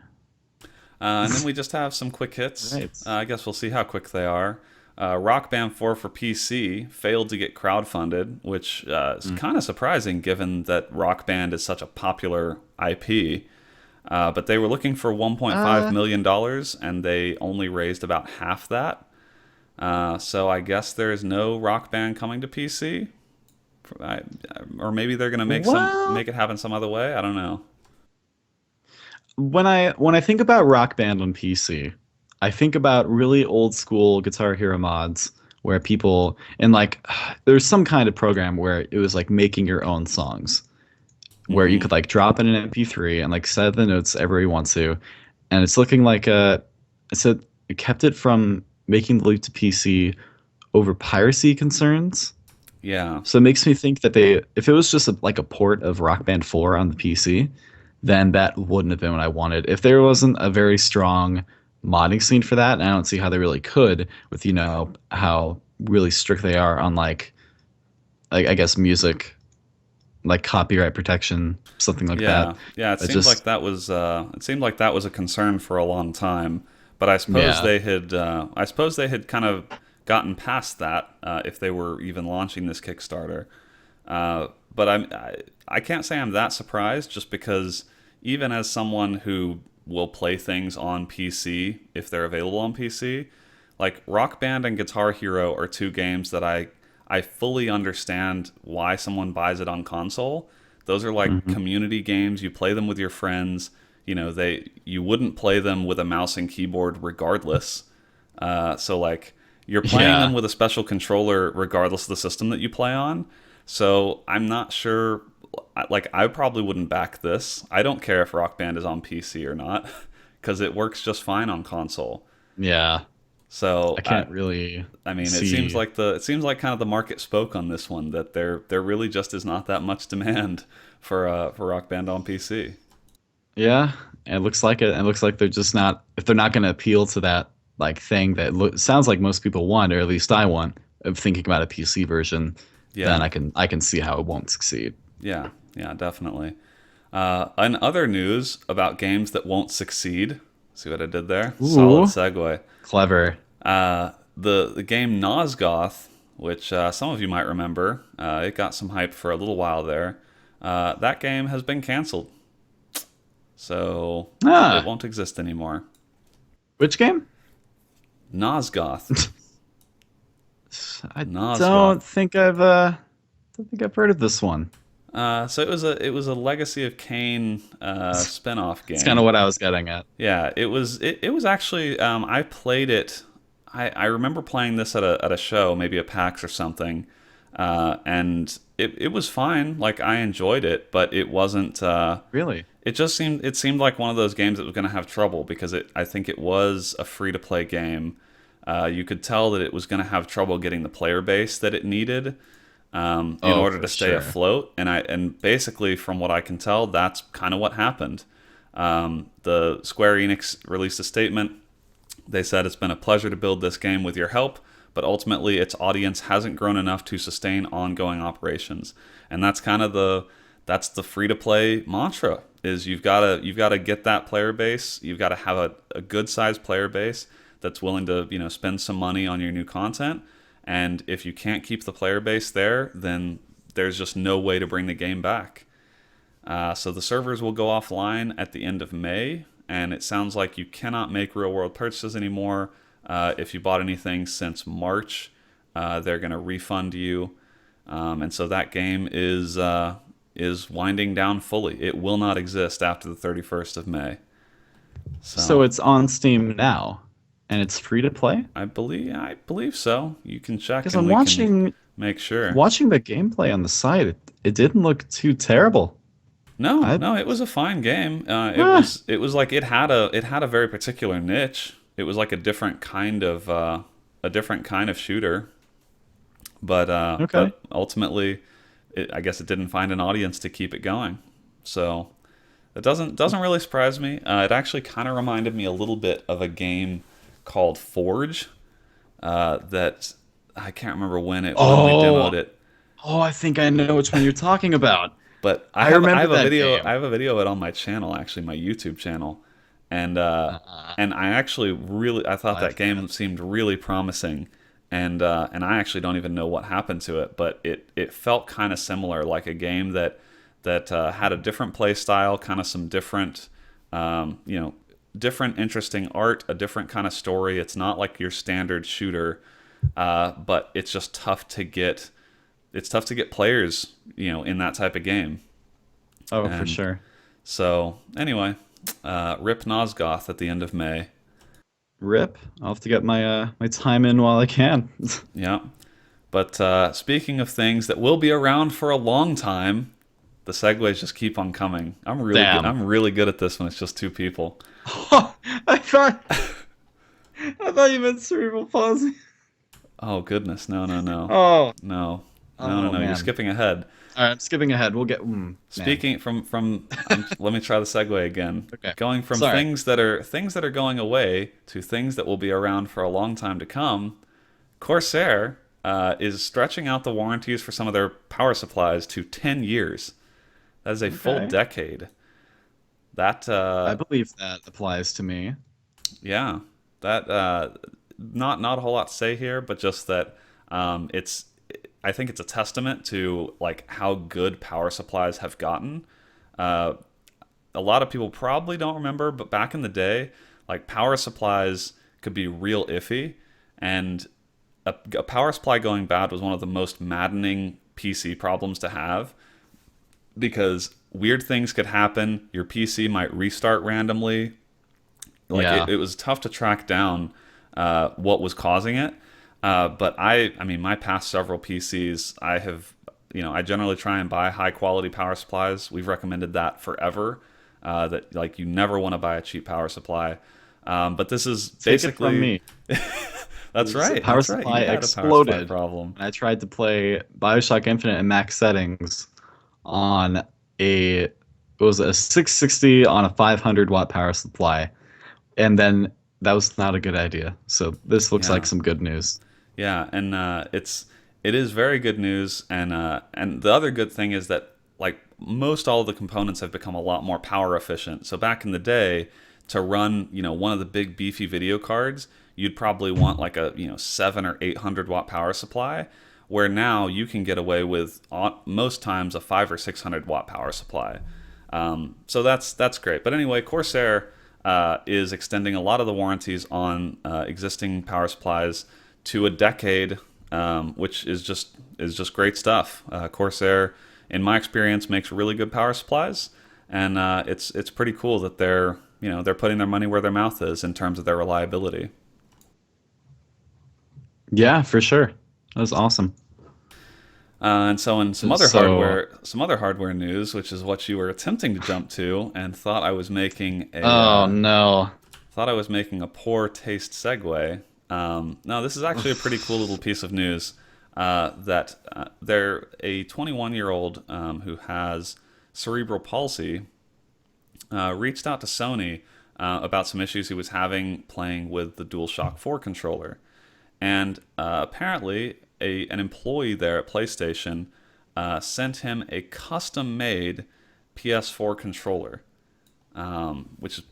Speaker 1: And then we just have some quick hits.
Speaker 2: Right.
Speaker 1: I guess we'll see how quick they are. Rock Band 4 for PC failed to get crowdfunded, which is
Speaker 2: Mm.
Speaker 1: kind of surprising given that Rock Band is such a popular IP. But they were looking for $1.5
Speaker 2: Uh,
Speaker 1: million and they only raised about half that. So I guess there's no Rock Band coming to PC. I, or maybe they're gonna
Speaker 2: well,
Speaker 1: make it happen some other way. I don't know.
Speaker 2: when I think about Rock Band on PC, I think about really old school Guitar Hero mods where people and like there's some kind of program where it was like making your own songs where you
Speaker 1: Hmm.
Speaker 2: could like drop in an MP3 and like set the notes everywhere you want to, and it's looking like it kept it from making the leap to PC over piracy concerns.
Speaker 1: Yeah.
Speaker 2: So it makes me think that if it was just like a port of Rock Band 4 on the PC, then that wouldn't have been what I wanted. If there wasn't a very strong modding scene for that, and I don't see how they really could with, how really strict they are on like I guess music, like copyright protection, something like that.
Speaker 1: Yeah, yeah.
Speaker 2: It just,
Speaker 1: It seemed like that was a concern for a long time, but I suppose
Speaker 2: yeah.
Speaker 1: I suppose they had kind of gotten past that if they were even launching this Kickstarter. But I can't say I'm that surprised, just because even as someone who will play things on PC if they're available on PC, like Rock Band and Guitar Hero are two games that I fully understand why someone buys it on console. Those are like
Speaker 2: Hmm.
Speaker 1: community games. You play them with your friends. You wouldn't play them with a mouse and keyboard regardless. So like you're playing them
Speaker 2: Yeah.
Speaker 1: with a special controller regardless of the system that you play on. So I'm not sure. Like I probably wouldn't back this. I don't care if Rock Band is on PC or not because it works just fine on console.
Speaker 2: Yeah. I
Speaker 1: So
Speaker 2: can't really
Speaker 1: I mean,
Speaker 2: see.
Speaker 1: it seems like kind of the market spoke on this one that there really just is not that much demand for Rock Band on PC.
Speaker 2: Yeah, it looks like it. It looks like they're just not, if they're not going to appeal to that like thing that sounds like most people want, or at least I want, of thinking about a PC version, then
Speaker 1: Yeah,
Speaker 2: I can see how it won't succeed.
Speaker 1: yeah, definitely. In other news about games that won't succeed, see what I did there? Solid
Speaker 2: Ooh,
Speaker 1: segue.
Speaker 2: clever.
Speaker 1: The game Nosgoth, which some of you might remember, it got some hype for a little while there. That game has been canceled, so it
Speaker 2: Ah,
Speaker 1: won't exist anymore.
Speaker 2: which game?
Speaker 1: Nosgoth.
Speaker 2: I
Speaker 1: Nosgoth.
Speaker 2: don't think I've heard of this one.
Speaker 1: So it was a Legacy of Kain spin-off
Speaker 2: It's kind of
Speaker 1: game.
Speaker 2: what I was getting at.
Speaker 1: Yeah, it was actually I played it. I remember playing this at a show, maybe at PAX or something, and it was fine. Like I enjoyed it, but it wasn't.
Speaker 2: Really?
Speaker 1: It seemed like one of those games that was going to have trouble because I think it was a free to play game. You could tell that it was going to have trouble getting the player base that it needed in
Speaker 2: Oh,
Speaker 1: order
Speaker 2: for
Speaker 1: to stay
Speaker 2: sure.
Speaker 1: afloat. And basically, from what I can tell, that's kind of what happened. The Square Enix released a statement. They said it's been a pleasure to build this game with your help, but ultimately its audience hasn't grown enough to sustain ongoing operations. And that's the free to play mantra is you've got to get that player base. You've got to have a good sized player base that's willing to, spend some money on your new content. And if you can't keep the player base there, then there's just no way to bring the game back. So the servers will go offline at the end of May, and it sounds like you cannot make real world purchases anymore. If you bought anything since March, they're going to refund you. And so that game is winding down fully. It will not exist after the 31st of May.
Speaker 2: So
Speaker 1: So
Speaker 2: it's on Steam now, and it's free to play.
Speaker 1: I believe so. You can check
Speaker 2: Because
Speaker 1: and
Speaker 2: I'm
Speaker 1: we can
Speaker 2: watching
Speaker 1: make sure.
Speaker 2: watching the gameplay on the site. It didn't look too terrible.
Speaker 1: No,
Speaker 2: I
Speaker 1: no, it was a fine game. It
Speaker 2: ah,
Speaker 1: was it was like it had a very particular niche. It was like a different kind of shooter,
Speaker 2: okay.
Speaker 1: but ultimately, I guess it didn't find an audience to keep it going. So it doesn't really surprise me. It actually kind of reminded me a little bit of a game called Forge that I can't remember when we demoed
Speaker 2: Oh,
Speaker 1: it.
Speaker 2: oh, I think I know which one you're talking about.
Speaker 1: But I
Speaker 2: I
Speaker 1: have I
Speaker 2: remember
Speaker 1: have a
Speaker 2: that
Speaker 1: video I
Speaker 2: game.
Speaker 1: have a video of it on my channel, actually, my YouTube channel, and uh,
Speaker 2: Uh,
Speaker 1: and I actually really I thought that
Speaker 2: I've
Speaker 1: game seemed really promising, and I actually don't even know what happened to it, but it felt kind of similar, like a game that had a different play style, kind of some different you know different interesting art, a different kind of story. It's not like your standard shooter, but it's tough to get players, in that type of game.
Speaker 2: oh, for
Speaker 1: And
Speaker 2: sure.
Speaker 1: so, anyway, Rip Nosgoth at the end of May.
Speaker 2: Rip. I'll have to get my time in while I can.
Speaker 1: Yeah. But speaking of things that will be around for a long time, the segues just keep on coming. I'm really good.
Speaker 2: Damn.
Speaker 1: I'm really good at this when it's just two people.
Speaker 2: Oh, I thought you meant cerebral palsy.
Speaker 1: Oh goodness, no, no, no,
Speaker 2: Oh,
Speaker 1: no, no, no,
Speaker 2: oh
Speaker 1: no. You're
Speaker 2: man.
Speaker 1: skipping ahead.
Speaker 2: All right, I'm skipping ahead. We'll get man.
Speaker 1: Speaking let me try the segue again.
Speaker 2: Okay.
Speaker 1: Going from
Speaker 2: Sorry.
Speaker 1: things that are going away to things that will be around for a long time to come. Corsair is stretching out the warranties for some of their power supplies to 10 years. That is a full
Speaker 2: Okay.
Speaker 1: decade. That
Speaker 2: I believe that applies to me.
Speaker 1: Yeah, that not a whole lot to say here, but just that it's I think it's a testament to like how good power supplies have gotten. Uh, a lot of people probably don't remember, but back in the day, like power supplies could be real iffy, and a power supply going bad was one of the most maddening PC problems to have because weird things could happen. Your PC might restart randomly. Like it,
Speaker 2: Yeah.
Speaker 1: it was tough to track down what was causing it. But I mean, my past several PCs, I generally try and buy high quality power supplies. We've recommended that forever. That like you never want to buy a cheap power supply. But this is
Speaker 2: Take it from
Speaker 1: basically
Speaker 2: me.
Speaker 1: that's
Speaker 2: The
Speaker 1: right.
Speaker 2: power
Speaker 1: That's right.
Speaker 2: supply
Speaker 1: You had a power supply
Speaker 2: exploded,
Speaker 1: problem.
Speaker 2: and I tried to play Bioshock Infinite in max settings on it was a 660 on a 500-watt power supply, and then that was not a good idea. So this looks like
Speaker 1: Yeah.
Speaker 2: some good news.
Speaker 1: Yeah, and it is very good news, and the other good thing is that like most all of the components have become a lot more power efficient. So back in the day, to run one of the big beefy video cards, you'd probably want like a 7 or 800 watt power supply, where now you can get away with most times a 5 or 600 watt power supply. So that's great. But anyway, Corsair is extending a lot of the warranties on existing power supplies to a decade, which is just great stuff. Corsair, in my experience, makes really good power supplies, and it's pretty cool that they're putting their money where their mouth is in terms of their reliability.
Speaker 2: Yeah, for sure. That was awesome.
Speaker 1: And so, in some other
Speaker 2: So,
Speaker 1: hardware news, which is what you were attempting to jump to, and
Speaker 2: oh no.
Speaker 1: thought I was making a poor taste segue. No, this is actually a pretty cool little piece of news. That they're a 21-year-old who has cerebral palsy reached out to Sony about some issues he was having playing with the DualShock 4 controller. And apparently, an employee there at PlayStation sent him a custom-made PS4 controller, which is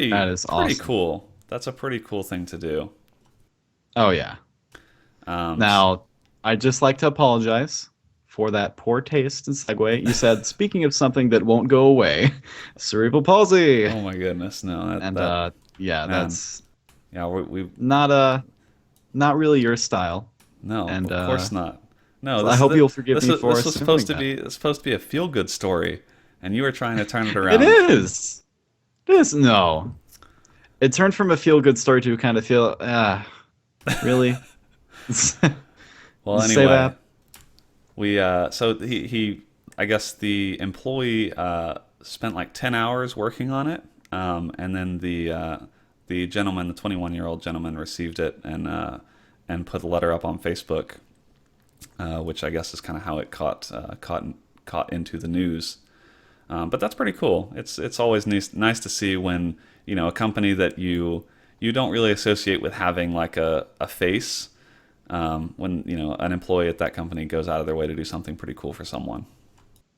Speaker 2: That
Speaker 1: pretty
Speaker 2: is
Speaker 1: pretty
Speaker 2: awesome.
Speaker 1: cool. That's a pretty cool thing to do.
Speaker 2: Oh yeah.
Speaker 1: Um, s-
Speaker 2: Now, I'd just like to apologize for that poor taste and segue. You said, speaking of something that won't go away, cerebral palsy.
Speaker 1: oh my goodness, no, that
Speaker 2: And
Speaker 1: that
Speaker 2: yeah,
Speaker 1: man,
Speaker 2: that's
Speaker 1: yeah, we
Speaker 2: not not really your style.
Speaker 1: no,
Speaker 2: And
Speaker 1: of course not. No,
Speaker 2: I hope you'll forgive me for
Speaker 1: this was supposed
Speaker 2: assuming
Speaker 1: to
Speaker 2: that.
Speaker 1: be a feel good story, and you were trying to turn it
Speaker 2: It
Speaker 1: around.
Speaker 2: is. It is. No. It turned from a feel good story to a kind of feel, really?
Speaker 1: Well,
Speaker 2: Say
Speaker 1: anyway,
Speaker 2: that?
Speaker 1: we so he I guess the employee spent like 10 hours working on it, and then the gentleman, the 21-year-old gentleman, received it and put the letter up on Facebook, which I guess is kind of how it caught into the news. But that's pretty cool. It's always nice to see when a company that you don't really associate with having like a face, when an employee at that company goes out of their way to do something pretty cool for someone.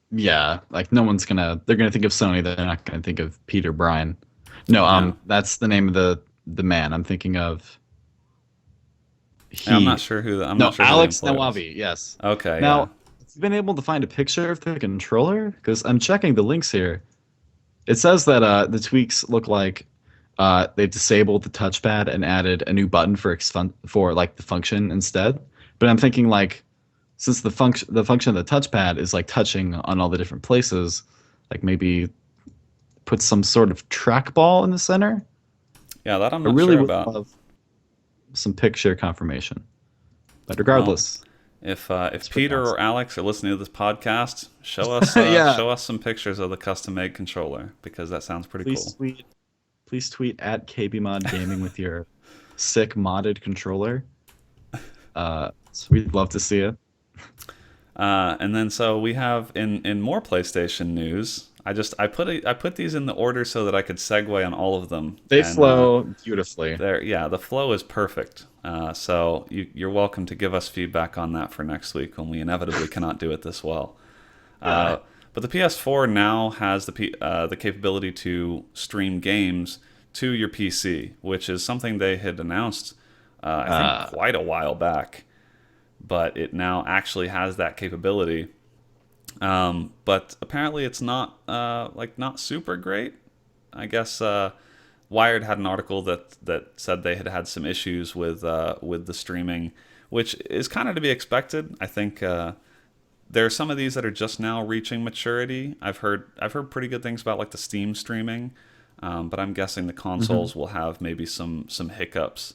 Speaker 2: Yeah, like no one's gonna. They're gonna think of Sony. They're not gonna think of Peter Bryan. No,
Speaker 1: Yeah,
Speaker 2: that's the name of the man. I'm thinking of
Speaker 1: yeah,
Speaker 2: he.
Speaker 1: I'm not
Speaker 2: No,
Speaker 1: sure who the
Speaker 2: Alex
Speaker 1: employee was.
Speaker 2: Nawavi. Yes.
Speaker 1: Okay,
Speaker 2: Now,
Speaker 1: yeah.
Speaker 2: have you been able to find a picture of the controller? Because I'm checking the links here. It says that the tweaks look like they've disabled the touchpad and added a new button for like the function instead. But I'm thinking like since the function of the touchpad is like touching on all the different places, like maybe put some sort of trackball in the center.
Speaker 1: Yeah, that I'm
Speaker 2: I
Speaker 1: not
Speaker 2: really
Speaker 1: sure
Speaker 2: would
Speaker 1: about.
Speaker 2: love some picture confirmation. But
Speaker 1: Well,
Speaker 2: regardless,
Speaker 1: if
Speaker 2: it's pretty
Speaker 1: Peter
Speaker 2: awesome.
Speaker 1: or Alex are listening to this podcast,
Speaker 2: Yeah,
Speaker 1: show us some pictures of the custom made controller because that sounds pretty
Speaker 2: please
Speaker 1: cool.
Speaker 2: tweet please tweet at KBMOD Gaming with your sick modded controller. So we'd love to see it.
Speaker 1: And then so we have in more PlayStation news. I put these in the order so that I could segue on all of them,
Speaker 2: They
Speaker 1: and
Speaker 2: flow beautifully.
Speaker 1: the flow is perfect. So you're welcome to give us feedback on that for next week when we inevitably cannot do it this well.
Speaker 2: Yeah.
Speaker 1: Uh, but the PS4 now has the capability to stream games to your PC, which is something they had announced, I think,
Speaker 2: Uh,
Speaker 1: quite a while back. But it now actually has that capability. But apparently, it's not not super great. I guess Wired had an article that said they had some issues with the streaming, which is kind of to be expected. I think there are some of these that are just now reaching maturity. I've heard pretty good things about like the Steam streaming, but I'm guessing the
Speaker 2: mhm.
Speaker 1: consoles will have maybe some hiccups.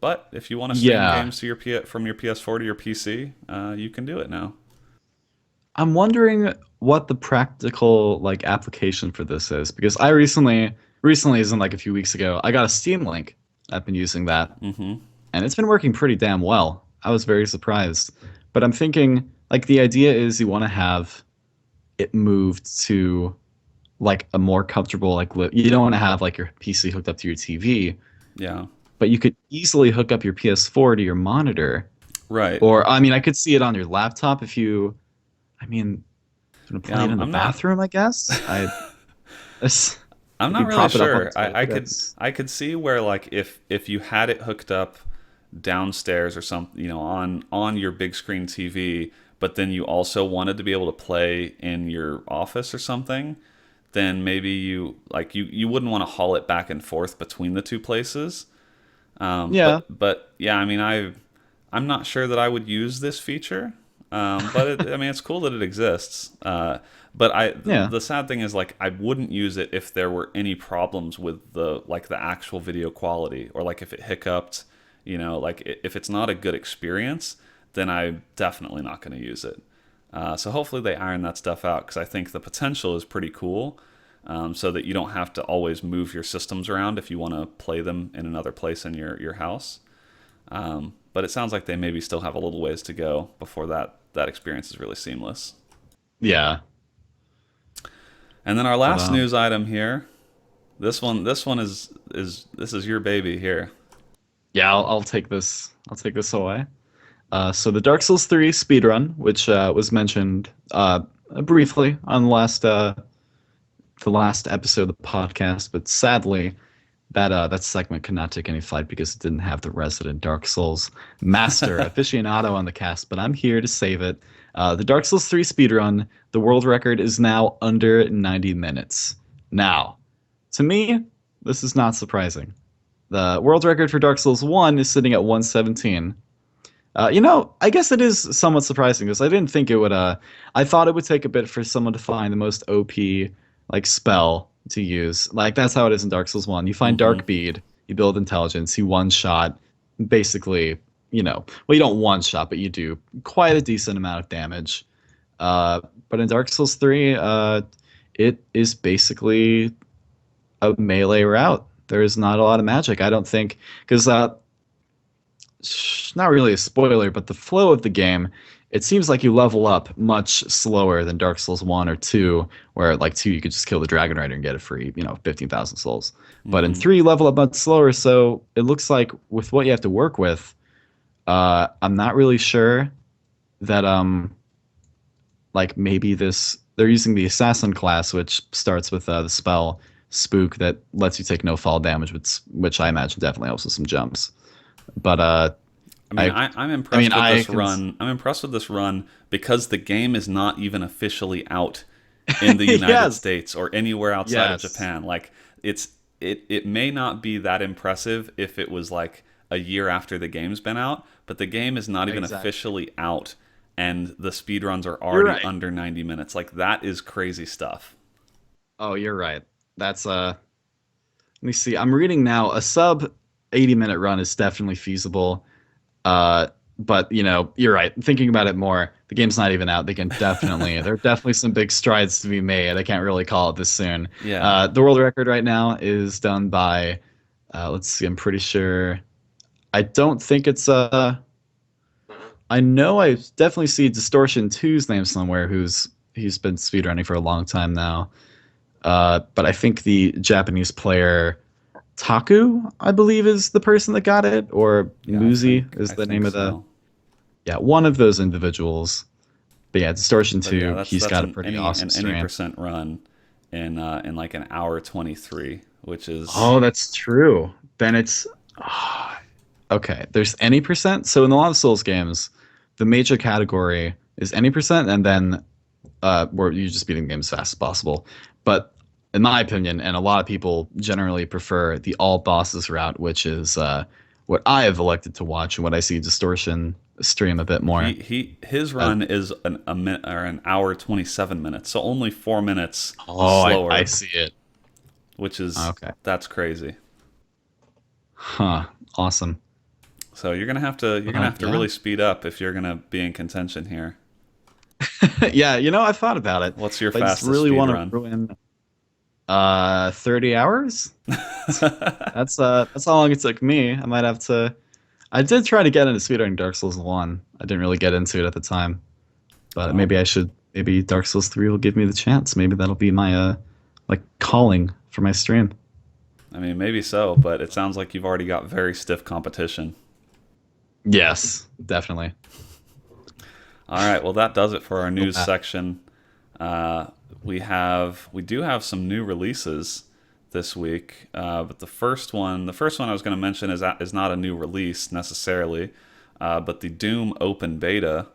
Speaker 1: But if you want to stream
Speaker 2: Yeah.
Speaker 1: games to from your PS4 to your PC, you can do it now.
Speaker 2: I'm wondering what the practical like application for this is because I recently isn't like a few weeks ago, I got a Steam Link. I've been using that
Speaker 1: Hmm.
Speaker 2: and it's been working pretty damn well. I was very surprised. But I'm thinking like the idea is you want to have it moved to like a more comfortable you don't want to have like your PC hooked up to your TV,
Speaker 1: Yeah.
Speaker 2: but you could easily hook up your PS4 to your monitor.
Speaker 1: Right.
Speaker 2: Or I mean, I could see it on your laptop if you I mean, gonna
Speaker 1: Yeah.
Speaker 2: play it in the
Speaker 1: I'm not.
Speaker 2: bathroom, I guess. This-
Speaker 1: I'm not
Speaker 2: maybe
Speaker 1: really
Speaker 2: prop it up on
Speaker 1: sure.
Speaker 2: the table. That's
Speaker 1: I could see where like if you had it hooked up downstairs or something, on your big screen TV, but then you also wanted to be able to play in your office or something, then maybe you wouldn't want to haul it back and forth between the two places.
Speaker 2: yeah,
Speaker 1: But yeah, I mean I'm not sure that I would use this feature. But I mean it's cool that it exists. But
Speaker 2: yeah,
Speaker 1: the sad thing is like I wouldn't use it if there were any problems with the actual video quality, or like if it hiccuped, like if it's not a good experience, then I'm definitely not going to use it. So hopefully they iron that stuff out because I think the potential is pretty cool. So that you don't have to always move your systems around if you want to play them in another place in your house. But it sounds like they maybe still have a little ways to go before that experience is really seamless.
Speaker 2: yeah.
Speaker 1: And then our
Speaker 2: But
Speaker 1: last news item here. This one this is your baby here.
Speaker 2: yeah, I'll take this. I'll take this away. So the Dark Souls 3 speedrun, which was mentioned briefly on the last episode of the podcast, but sadly that segment could not take any flight because it didn't have the resident Dark Souls master aficionado on the cast. But I'm here to save it. The Dark Souls 3 speedrun, the world record is now under 90 minutes. Now, to me, this is not surprising. The world record for Dark Souls 1 is sitting at 117. I guess it is somewhat surprising because I didn't think it would. I thought it would take a bit for someone to find the most OP like spell to use. Like that's how it is in Dark Souls One. You find
Speaker 1: Mm-hmm.
Speaker 2: Dark Bead, you build intelligence, you one shot, basically. Well, you don't one shot, but you do quite a decent amount of damage. Uh, but in Dark Souls 3, it is basically a melee route. There is not a lot of magic. I don't think because not really a spoiler, but the flow of the game, it seems like you level up much slower than Dark Souls 1 or 2, where like 2 you could just kill the Dragon Rider and get it free, 15,000 souls. But in
Speaker 1: Mm-hmm.
Speaker 2: 3 you level up much slower, so it looks like with what you have to work with, I'm not really sure that like maybe this they're using the assassin class which starts with the spell spook that lets you take no fall damage, which I imagine definitely helps with some jumps. But
Speaker 1: I mean,
Speaker 2: I
Speaker 1: I'm
Speaker 2: I mean
Speaker 1: impressed with
Speaker 2: I
Speaker 1: this
Speaker 2: can
Speaker 1: run. I'm impressed with this run because the game is not even officially out in the United
Speaker 2: yes.
Speaker 1: States or anywhere outside of
Speaker 2: Yes.
Speaker 1: Japan. Like it may not be that impressive if it was like a year after the game's been out, but the game is not even
Speaker 2: Exactly.
Speaker 1: officially out and the speedruns are
Speaker 2: You're
Speaker 1: already
Speaker 2: right.
Speaker 1: under 90 minutes. Like that is crazy stuff.
Speaker 2: Oh, you're right. That's let me see. I'm reading now. A sub 80-minute run is definitely feasible. Uh, but you're right. Thinking about it more, the game's not even out. There are definitely some big strides to be made. I can't really call it this soon.
Speaker 1: Yeah.
Speaker 2: The world record right now is done by, let's see, I'm pretty sure. I don't think it's I know I definitely see Distortion Two's name somewhere. He's been speedrunning for a long time now. But I think the Japanese player Taku, I believe, is the person that got it, or
Speaker 1: Yeah,
Speaker 2: Muzi is
Speaker 1: I
Speaker 2: the name
Speaker 1: think
Speaker 2: of the
Speaker 1: so.
Speaker 2: yeah, one of those individuals. But yeah, Distortion
Speaker 1: But yeah,
Speaker 2: 2,
Speaker 1: that's
Speaker 2: he's
Speaker 1: that's
Speaker 2: got a
Speaker 1: an
Speaker 2: pretty
Speaker 1: any
Speaker 2: awesome
Speaker 1: an any
Speaker 2: stream.
Speaker 1: percent run in like an hour 23, which is
Speaker 2: Oh, that's true. Then it's okay. There's any percent. So in a lot of Souls games, the major category is any percent, and then where you just beating the game as fast as possible. But in my opinion, and a lot of people generally prefer the all bosses route, which is what I have elected to watch and what I see Distortion stream a bit more.
Speaker 1: his
Speaker 2: Uh,
Speaker 1: run is a minute or an hour 27 minutes, so only 4 minutes
Speaker 2: oh, I
Speaker 1: slower,
Speaker 2: see it.
Speaker 1: which is
Speaker 2: Okay.
Speaker 1: that's crazy.
Speaker 2: Huh. Awesome.
Speaker 1: So you're gonna have to
Speaker 2: Yeah.
Speaker 1: really speed up if you're gonna be in contention here.
Speaker 2: Yeah, I've thought about it.
Speaker 1: What's your
Speaker 2: If I just
Speaker 1: fastest
Speaker 2: really
Speaker 1: speed
Speaker 2: want to
Speaker 1: run?
Speaker 2: ruin 30 hours. That's how long it took me. I might have to I did try to get into speedrunning Dark Souls 1. I didn't really get into it at the time, but
Speaker 1: Well,
Speaker 2: maybe I should. Maybe Dark Souls 3 will give me the chance. Maybe that'll be my like calling for my stream.
Speaker 1: I mean maybe so, but it sounds like you've already got very stiff competition.
Speaker 2: Yes, definitely.
Speaker 1: All right, well that does it for our
Speaker 2: Feel
Speaker 1: news
Speaker 2: bad.
Speaker 1: section. Uh, we do have some new releases this week, but the first one I was going to mention is not a new release necessarily, but the Doom open beta.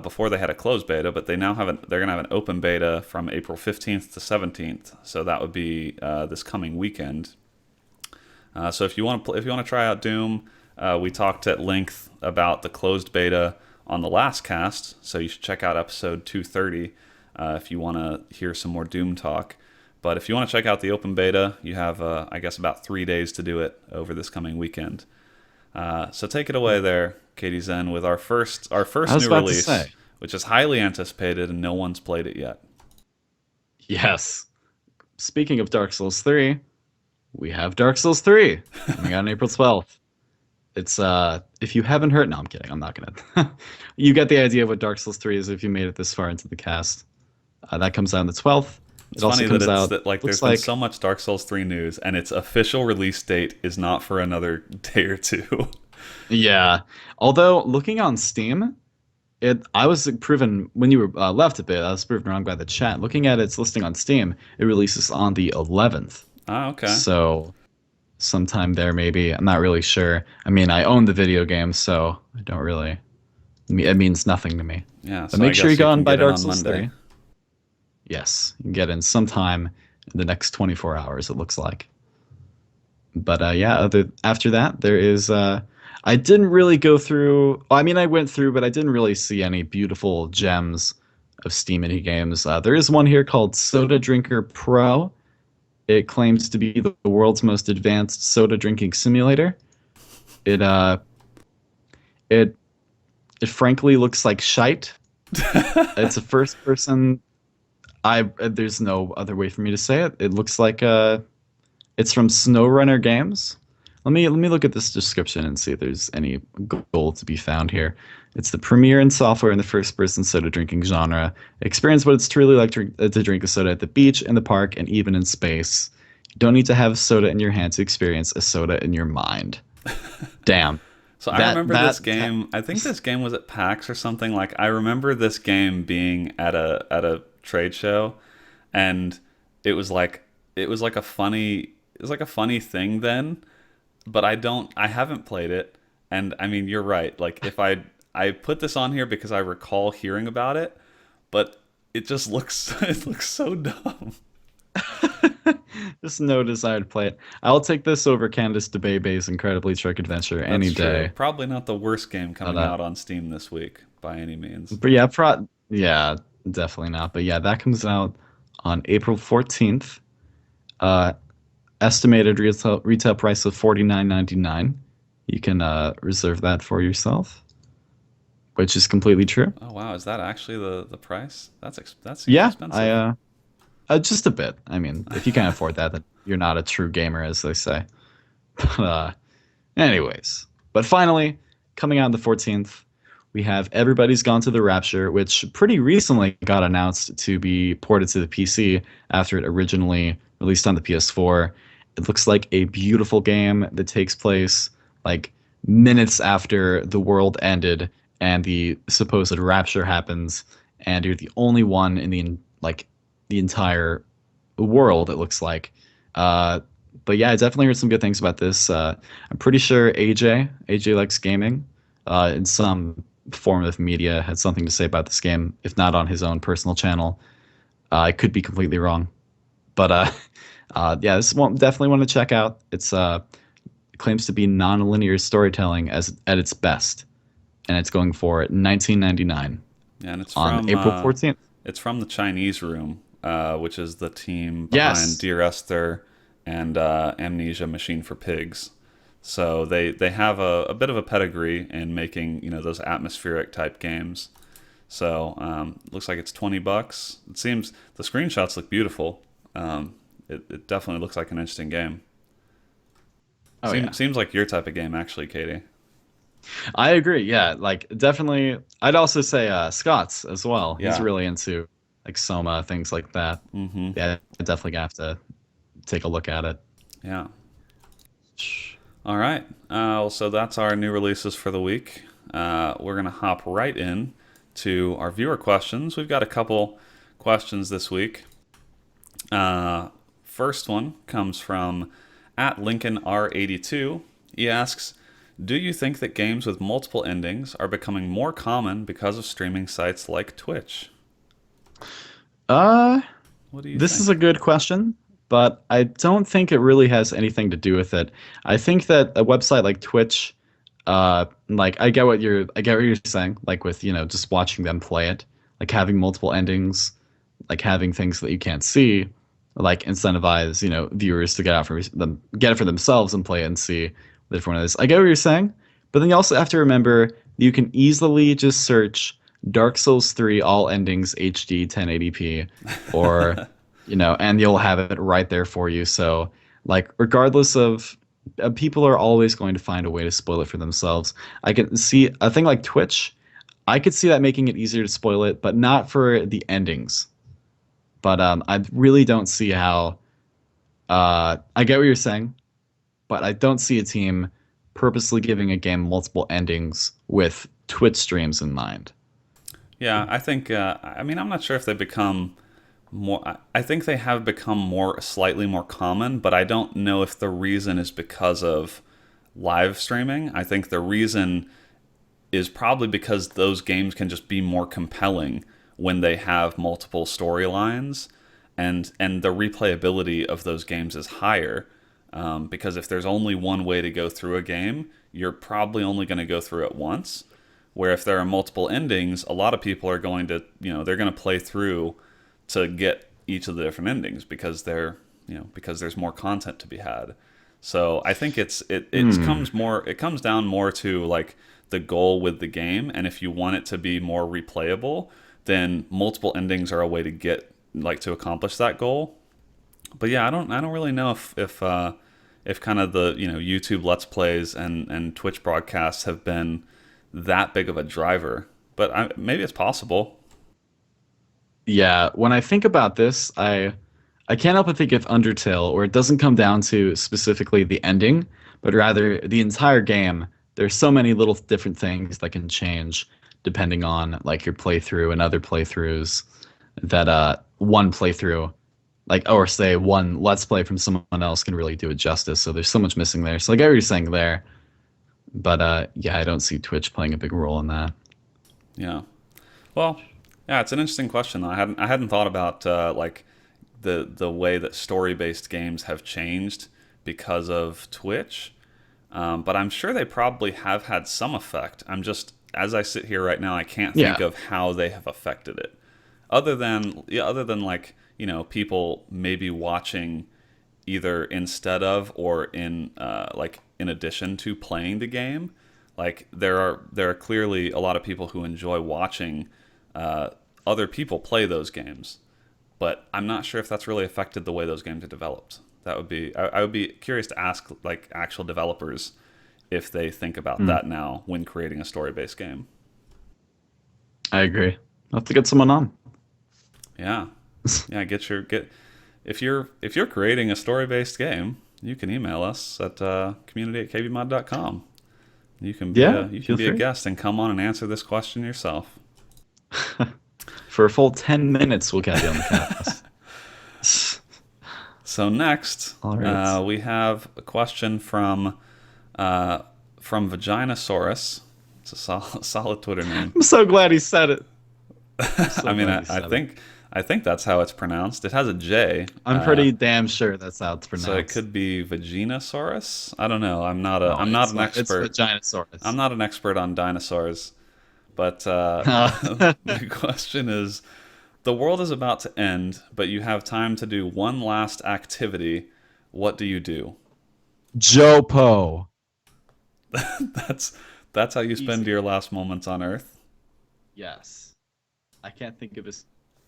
Speaker 1: Before they had a closed beta, but they're going to have an open beta from April 15th to 17th. So that would be this coming weekend. So if you want to try out Doom, we talked at length about the closed beta on the last cast. So you should check out episode 230 if you want to hear some more Doom talk. But if you want to check out the open beta, you have I guess about 3 days to do it over this coming weekend. So take it away there, Katie Zen, with our
Speaker 2: I
Speaker 1: first
Speaker 2: was
Speaker 1: new
Speaker 2: about to
Speaker 1: release,
Speaker 2: say
Speaker 1: which is highly anticipated and no one's played it yet.
Speaker 2: yes. Speaking of Dark Souls 3, we have Dark Souls 3 coming out on April 12th. It's if you haven't heard, no, I'm kidding. I'm not gonna. You get the idea of what Dark Souls 3 is if you made it this far into the cast. That comes out on the 12th. It
Speaker 1: It's
Speaker 2: also
Speaker 1: funny that
Speaker 2: comes
Speaker 1: it's
Speaker 2: out.
Speaker 1: that like there's
Speaker 2: Looks
Speaker 1: been
Speaker 2: like
Speaker 1: so much Dark Souls 3 news and its official release date is not for another day or two.
Speaker 2: yeah. Although looking on Steam, I was proven when you were left a bit. I was proven wrong by the chat. Looking at its listing on Steam, it releases on the 11th.
Speaker 1: Ah, okay.
Speaker 2: So sometime there, maybe. I'm not really sure. I mean, I own the video game, so I don't really. It means nothing to me.
Speaker 1: Yeah,
Speaker 2: But
Speaker 1: so I
Speaker 2: make sure you
Speaker 1: guess you
Speaker 2: go
Speaker 1: can
Speaker 2: and buy
Speaker 1: get in
Speaker 2: Dark
Speaker 1: on
Speaker 2: Souls
Speaker 1: Monday.
Speaker 2: 3. Yes, you can get in sometime in the next 24 hours, it looks like. But yeah, after that, there is. I didn't really go through. I mean, I went through, but I didn't really see any beautiful gems of Steam indie games. There is one here called Soda Drinker Pro. It claims to be the world's most advanced soda drinking simulator. It uh, it it frankly looks like shite. It's a first person. I There's no other way for me to say it. It looks like it's from SnowRunner Games. Let me look at this description and see if there's any gold to be found here. It's the premier in software in the first-person soda drinking genre. Experience what it's truly like to drink a soda at the beach, in the park, and even in space. You don't need to have soda in your hand to experience a soda in your mind. Damn.
Speaker 1: So I
Speaker 2: That
Speaker 1: remember this
Speaker 2: that
Speaker 1: game. I think this game was at PAX or something. Like I remember this game being at a trade show, and it was like it was like a funny thing then. But I haven't played it, and I mean you're right. Like if I put this on here because I recall hearing about it, but it just looks it looks so dumb.
Speaker 2: just no desire to play it. I'll take this over Candice DeBebe's Incredibly Trick Adventure any
Speaker 1: That's true.
Speaker 2: day.
Speaker 1: Probably not the worst game
Speaker 2: But
Speaker 1: coming out on Steam this week by any means.
Speaker 2: yeah, yeah, definitely not. But yeah, that comes out on April 14th. Uh, Estimated retail price of 49.99. You can reserve that for yourself, which is completely true.
Speaker 1: Oh wow, is that actually the price? That seems
Speaker 2: Yeah,
Speaker 1: expensive.
Speaker 2: just a bit. I mean, if you can't afford that, then you're not a true gamer, as they say. But, anyways, but finally, coming out on the 14th, we have Everybody's Gone to the Rapture, which pretty recently got announced to be ported to the PC after it originally released on the PS4. It looks like a beautiful game that takes place like minutes after the world ended and the supposed rapture happens, and you're the only one in the entire world. It looks like. Uh, but yeah, I definitely heard some good things about this. I'm pretty sure AJ likes gaming. In some form of media, had something to say about this game, if not on his own personal channel. I could be completely wrong, but yeah, this one definitely want to check out. It claims to be non-linear storytelling as at its best, and it's going for 19.99
Speaker 1: Yeah, and
Speaker 2: on April 14th.
Speaker 1: it's from the Chinese Room, which is the team behind
Speaker 2: Yes.
Speaker 1: Dear Esther and Amnesia: Machine for Pigs. So they have a bit of a pedigree in making those atmospheric type games. So looks like it's $20. It seems the screenshots look beautiful. It definitely looks like an interesting game.
Speaker 2: Oh yeah.
Speaker 1: Seems like your type of game, actually, Katie.
Speaker 2: I agree. Yeah, like definitely. I'd also say Scott's as well. He's
Speaker 1: Yeah.
Speaker 2: really into like Soma things like that.
Speaker 1: Mm-hmm.
Speaker 2: Yeah, I definitely gonna have to take a look at it.
Speaker 1: Yeah. All right. Well, so that's our new releases for the week. We're gonna hop right in to our viewer questions. We've got a couple questions this week. First one comes from at Lincoln R82. He asks, "Do you think that games with multiple endings are becoming more common because of streaming sites like Twitch?"
Speaker 2: Uh,
Speaker 1: What do you
Speaker 2: this is a
Speaker 1: think?
Speaker 2: good question, but I don't think it really has anything to do with it. I think that a website like Twitch, like I get what you're saying, like with, just watching them play it, like having multiple endings, like having things that you can't see, like incentivize, viewers to get it for themselves and play it and see what different one it is. I get what you're saying, but then you also have to remember you can easily just search Dark Souls 3 all endings HD 1080p or and you'll have it right there for you. So, like, regardless of people are always going to find a way to spoil it for themselves. I can see a thing like Twitch. I could see that making it easier to spoil it, but not for the endings. But I really don't see how. I get what you're saying, but I don't see a team purposely giving a game multiple endings with Twitch streams in mind.
Speaker 1: Yeah, I think. I mean, I'm not sure if they become more. I think they have become slightly more common, but I don't know if the reason is because of live streaming. I think the reason is probably because those games can just be more compelling when they have multiple storylines, and the replayability of those games is higher Because if there's only one way to go through a game, you're probably only going to go through it once. Where if there are multiple endings, a lot of people are going to, they're going to play through to get each of the different endings because because there's more content to be had. So I think it comes down more to like the goal with the game, and if you want it to be more replayable, then multiple endings are a way to get like to accomplish that goal. But yeah, I don't really know if kind of the YouTube Let's Plays and Twitch broadcasts have been that big of a driver. But maybe it's possible.
Speaker 2: Yeah, when I think about this, I can't help but think of Undertale, where it doesn't come down to specifically the ending, but rather the entire game. There's so many little different things that can change depending on like your playthrough and other playthroughs that one playthrough like or say one let's play from someone else can really do it justice. So there's so much missing there. So like I already saying there, but yeah, I don't see Twitch playing a big role in that.
Speaker 1: Yeah. Well, yeah, it's an interesting question. I hadn't thought about like the way that story based games have changed because of Twitch. But I'm sure they probably have had some effect. I'm just, as I sit here right now, I can't think
Speaker 2: Yeah.
Speaker 1: of how they have affected it, other than like people maybe watching either instead of or in like in addition to playing the game. Like there are clearly a lot of people who enjoy watching uh, other people play those games, but I'm not sure if that's really affected the way those games are developed. I would be curious to ask like actual developers if they think about
Speaker 2: Mm,
Speaker 1: that now when creating a story-based game.
Speaker 2: I agree. I'll have to get someone on.
Speaker 1: Yeah, yeah. Get if you're creating a story-based game, you can email us at community@kbmod.com.
Speaker 2: Yeah,
Speaker 1: You can
Speaker 2: feel
Speaker 1: be a
Speaker 2: free.
Speaker 1: guest and come on and answer this question yourself.
Speaker 2: For a full 10 minutes, we'll get you on the cast.
Speaker 1: So next,
Speaker 2: All right.
Speaker 1: we have a question uh, from Vaginasaurus. It's a solid Twitter name.
Speaker 2: I'm so glad he said it. I'm
Speaker 1: I
Speaker 2: so
Speaker 1: mean,
Speaker 2: glad he said it.
Speaker 1: I think that's how it's pronounced. It has a J,
Speaker 2: I'm pretty damn sure that's how it's
Speaker 1: so it
Speaker 2: pronounced.
Speaker 1: could be Vaginasaurus. I don't know.
Speaker 2: No,
Speaker 1: I'm not an
Speaker 2: it's
Speaker 1: expert. I'm
Speaker 2: Vaginosaurus.
Speaker 1: not an expert on dinosaurs, but the question is: the world is about to end, but you have time to do one last activity. What do you do?
Speaker 2: Jopo.
Speaker 1: That's that's how you spend
Speaker 2: Easy.
Speaker 1: your last moments on Earth.
Speaker 2: Yes. I can't think of a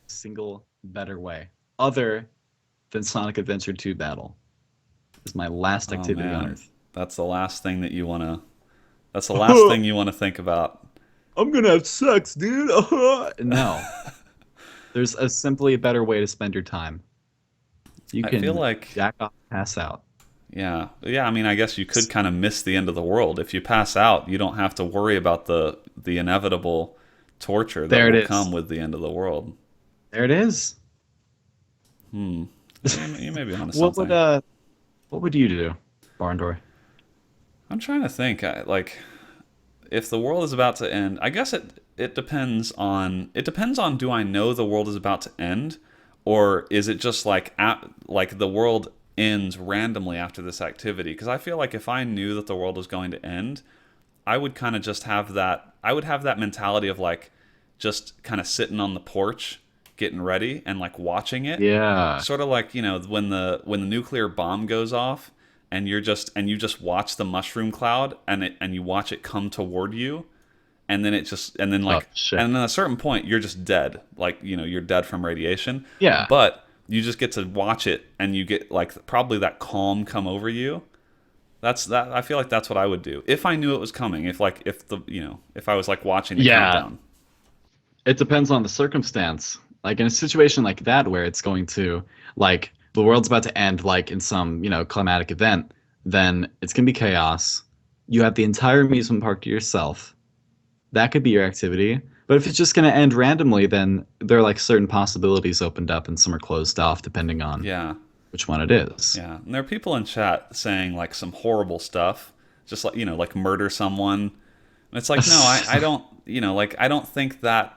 Speaker 2: single better way other than Sonic Adventure 2 Battle. Is my last
Speaker 1: Oh
Speaker 2: activity on
Speaker 1: man,
Speaker 2: Earth.
Speaker 1: that's the last thing that you wanna. That's the last thing you want to think about.
Speaker 2: I'm gonna have sex, dude. No. There's a simply better way to spend your time. You
Speaker 1: I feel
Speaker 2: can
Speaker 1: like,
Speaker 2: jack off, pass out.
Speaker 1: yeah. I mean, I guess you could kind of miss the end of the world if you pass out. You don't have to worry about the inevitable torture that
Speaker 2: There it
Speaker 1: will
Speaker 2: is.
Speaker 1: come with the end of the world.
Speaker 2: There it is.
Speaker 1: Hmm. You may be onto
Speaker 2: What would
Speaker 1: something.
Speaker 2: what would you do, Barndor?
Speaker 1: I'm trying to think. Like, if the world is about to end, I guess it depends on do I know the world is about to end, or is it just like the world ends randomly after this activity? Because I feel like if I knew that the world was going to end, I would kind of just have that. I would have that mentality of like just kind of sitting on the porch, getting ready and like watching it,
Speaker 2: Yeah.
Speaker 1: sort of like when the nuclear bomb goes off and you just watch the mushroom cloud and you watch it come toward you, and then
Speaker 2: Oh shit.
Speaker 1: and then at a certain point you're just dead, like you're dead from radiation,
Speaker 2: Yeah.
Speaker 1: but you just get to watch it and you get like probably that calm come over you. I feel like that's what I would do if I knew it was coming, if I was like watching the
Speaker 2: Yeah.
Speaker 1: countdown.
Speaker 2: It depends on the circumstance. Like in a situation like that where it's going to like the world's about to end like in some, climatic event, then it's going to be chaos. You have the entire amusement park to yourself. That could be your activity. But if it's just going to end randomly, then there are like certain possibilities opened up and some are closed off depending on
Speaker 1: Yeah.
Speaker 2: which one it is.
Speaker 1: Yeah, and there are people in chat saying like some horrible stuff, just like like murder someone. And it's like, no, I don't, like I don't think that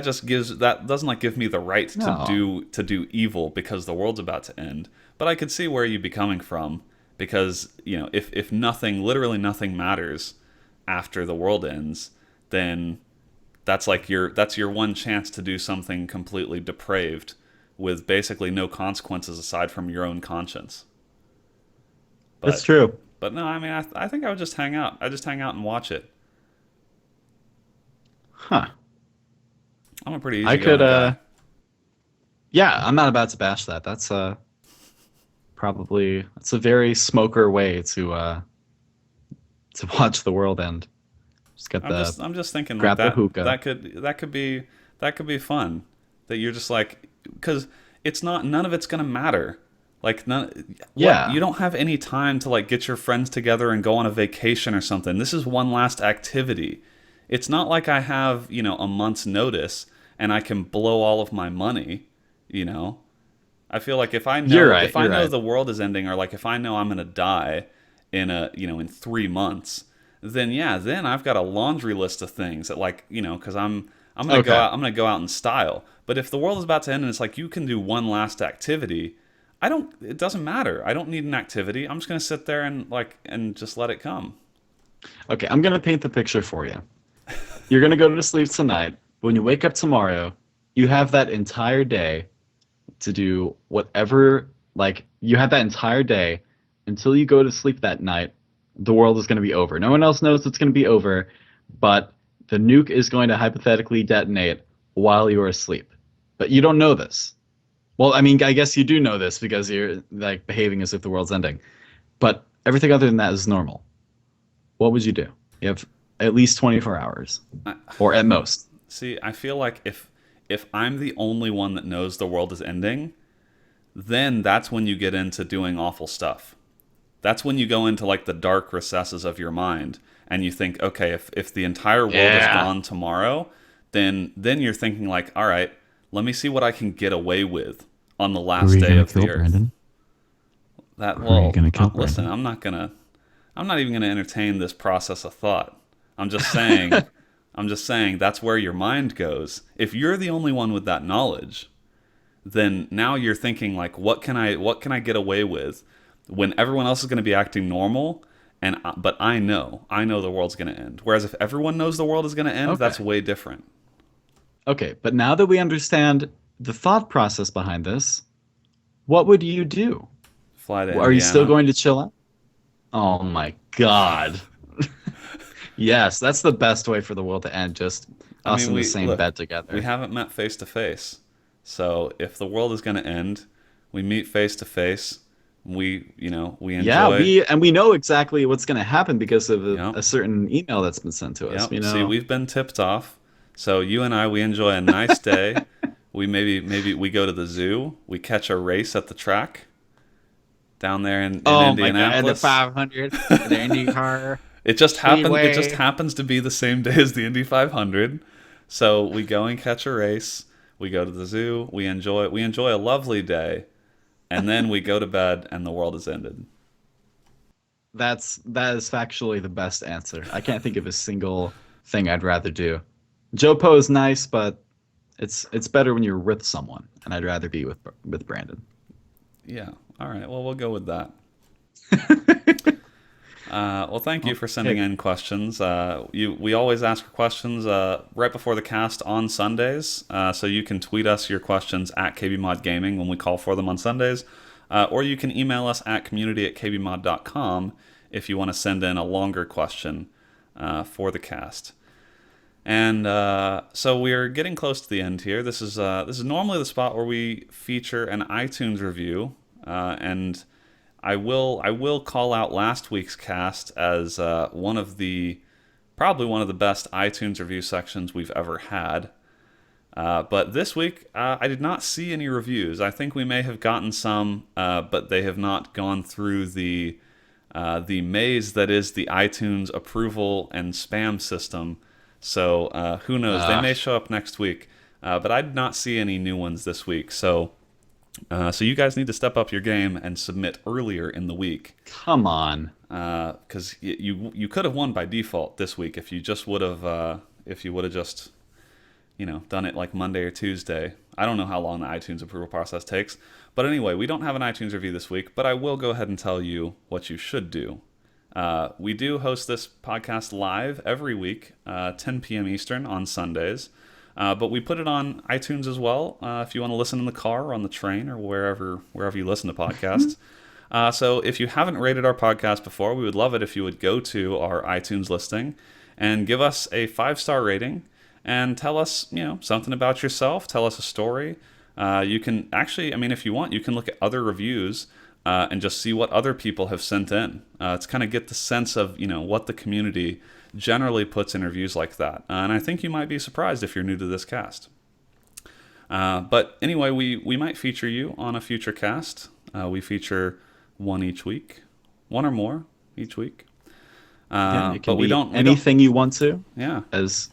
Speaker 1: just gives that doesn't like give me the right
Speaker 2: No.
Speaker 1: to do evil because the world's about to end. But I could see where you'd be coming from because, if nothing, literally nothing matters after the world ends, then that's your one chance to do something completely depraved with basically no consequences aside from your own conscience.
Speaker 2: That's
Speaker 1: But
Speaker 2: true.
Speaker 1: but no, I mean, I think I would just hang out. I just hang out and watch it.
Speaker 2: Huh.
Speaker 1: I'm a pretty
Speaker 2: I could
Speaker 1: easygoing guy.
Speaker 2: yeah, I'm not about to bash that. That's that's a very smoker way to watch the world end. Just get the
Speaker 1: I'm just thinking like
Speaker 2: grab the
Speaker 1: that
Speaker 2: hookah.
Speaker 1: that could be fun. That you're just like, because it's not, none of it's gonna matter. Like, none, what,
Speaker 2: Yeah.
Speaker 1: you don't have any time to like get your friends together and go on a vacation or something. This is one last activity. It's not like I have, a month's notice and I can blow all of my money, you know. I feel like
Speaker 2: You're right.
Speaker 1: if I
Speaker 2: You're
Speaker 1: know
Speaker 2: right.
Speaker 1: the world is ending, or like if I know I'm gonna die in 3 months, then yeah, then I've got a laundry list of things that, like, because I'm gonna go
Speaker 2: Okay.
Speaker 1: out, I'm gonna go out in style. But if the world is about to end and it's like you can do one last activity, I don't. It doesn't matter. I don't need an activity. I'm just gonna sit there and just let it come.
Speaker 2: Okay, I'm gonna paint the picture for you. You're gonna go to sleep tonight. When you wake up tomorrow, you have that entire day to do whatever, like, you have that entire day until you go to sleep that night. The world is going to be over. No one else knows it's going to be over, but the nuke is going to hypothetically detonate while you're asleep. But you don't know this. Well, I mean, I guess you do know this because you're like behaving as if the world's ending. But everything other than that is normal. What would you do? You have at least 24 hours,
Speaker 1: I,
Speaker 2: or at most.
Speaker 1: See, I feel like if I'm the only one that knows the world is ending, then that's when you get into doing awful stuff. That's when you go into like the dark recesses of your mind and you think, okay, if the entire world is
Speaker 2: Yeah.
Speaker 1: gone tomorrow, then you're thinking like, all right, let me see what I can get away with on the
Speaker 2: Who are
Speaker 1: last
Speaker 2: you
Speaker 1: day
Speaker 2: gonna
Speaker 1: of
Speaker 2: kill,
Speaker 1: the earth.
Speaker 2: Brandon?
Speaker 1: That
Speaker 2: Who are you
Speaker 1: well,
Speaker 2: gonna kill,
Speaker 1: listen,
Speaker 2: Brandon?
Speaker 1: I'm not even gonna entertain this process of thought. I'm just saying, I'm just saying that's where your mind goes. If you're the only one with that knowledge, then now you're thinking like, what can I get away with when everyone else is going to be acting normal, and but I know the world's going to end. Whereas if everyone knows the world is going to end, that's
Speaker 2: Okay.
Speaker 1: way different.
Speaker 2: Okay, but now that we understand the thought process behind this, what would you do?
Speaker 1: Fly to
Speaker 2: Are you still
Speaker 1: Indiana.
Speaker 2: going to chill out? Oh my God. Yes, that's the best way for the world to end, just
Speaker 1: I
Speaker 2: us
Speaker 1: mean,
Speaker 2: in the
Speaker 1: we
Speaker 2: same
Speaker 1: look,
Speaker 2: bed
Speaker 1: we
Speaker 2: together.
Speaker 1: haven't met face to face, so if the world is going to end, we meet face to face. We
Speaker 2: Yeah,
Speaker 1: enjoy.
Speaker 2: we know exactly what's going to happen because of
Speaker 1: Yep,
Speaker 2: a certain email that's been sent to us.
Speaker 1: yep. See, we've been tipped off. So you and I, we enjoy a nice day. We maybe we go to the zoo. We catch a race at the track down there in
Speaker 2: Oh my God, and the
Speaker 1: Indianapolis.
Speaker 2: 500, the IndyCar
Speaker 1: It just
Speaker 2: Speedway.
Speaker 1: happens to be the same day as the Indy 500. So we go and catch a race. We go to the zoo. We enjoy a lovely day, and then we go to bed, and the world has ended.
Speaker 2: That is factually the best answer. I can't think of a single thing I'd rather do. Joe Poe is nice, but it's better when you're with someone, and I'd rather be with Brandon.
Speaker 1: Yeah. All right. Well, we'll go with that. Well, thank you for sending
Speaker 2: Okay.
Speaker 1: in questions. We always ask for questions right before the cast on Sundays, so you can tweet us your questions at KBMOD Gaming when we call for them on Sundays, or you can email us at community@kbmod.com if you want to send in a longer question for the cast. And so we're getting close to the end here. This is normally the spot where we feature an iTunes review, and I will call out last week's cast as probably one of the best iTunes review sections we've ever had. But this week, I did not see any reviews. I think we may have gotten some, but they have not gone through the maze that is the iTunes approval and spam system. So who knows? They
Speaker 2: Uh,
Speaker 1: may show up next week. But I did not see any new ones this week. So you guys need to step up your game and submit earlier in the week,
Speaker 2: Come on.
Speaker 1: because you could have won by default this week if you just would have just done it like Monday or Tuesday. I don't know how long the iTunes approval process takes. But anyway, we don't have an iTunes review this week, but I will go ahead and tell you what you should do. We do host this podcast live every week, 10 p.m. Eastern on Sundays. But we put it on iTunes as well if you want to listen in the car or on the train or wherever you listen to podcasts. So if you haven't rated our podcast before, we would love it if you would go to our iTunes listing and give us a 5-star rating and tell us, something about yourself. Tell us a story. You can actually, if you want, you can look at other reviews and just see what other people have sent in. To kind of get the sense of, what the community generally puts in reviews like that. And I think you might be surprised if you're new to this cast. But anyway, we might feature you on a future cast. We feature one each week, one or more each week.
Speaker 2: It can
Speaker 1: but we
Speaker 2: be
Speaker 1: don't
Speaker 2: anything you want to.
Speaker 1: Yeah.
Speaker 2: As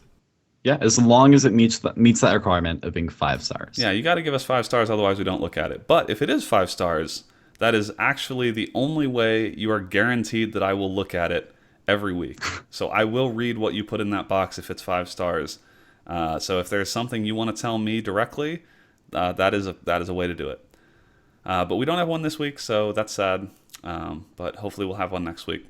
Speaker 2: long as it meets that requirement of being 5 stars.
Speaker 1: Yeah, you got to give us 5 stars, otherwise we don't look at it. But if it is 5 stars, that is actually the only way you are guaranteed that I will look at it every week. So I will read what you put in that box if it's 5 stars. So if there's something you want to tell me directly, that is a way to do it. But we don't have one this week, so that's sad. But hopefully we'll have one next week.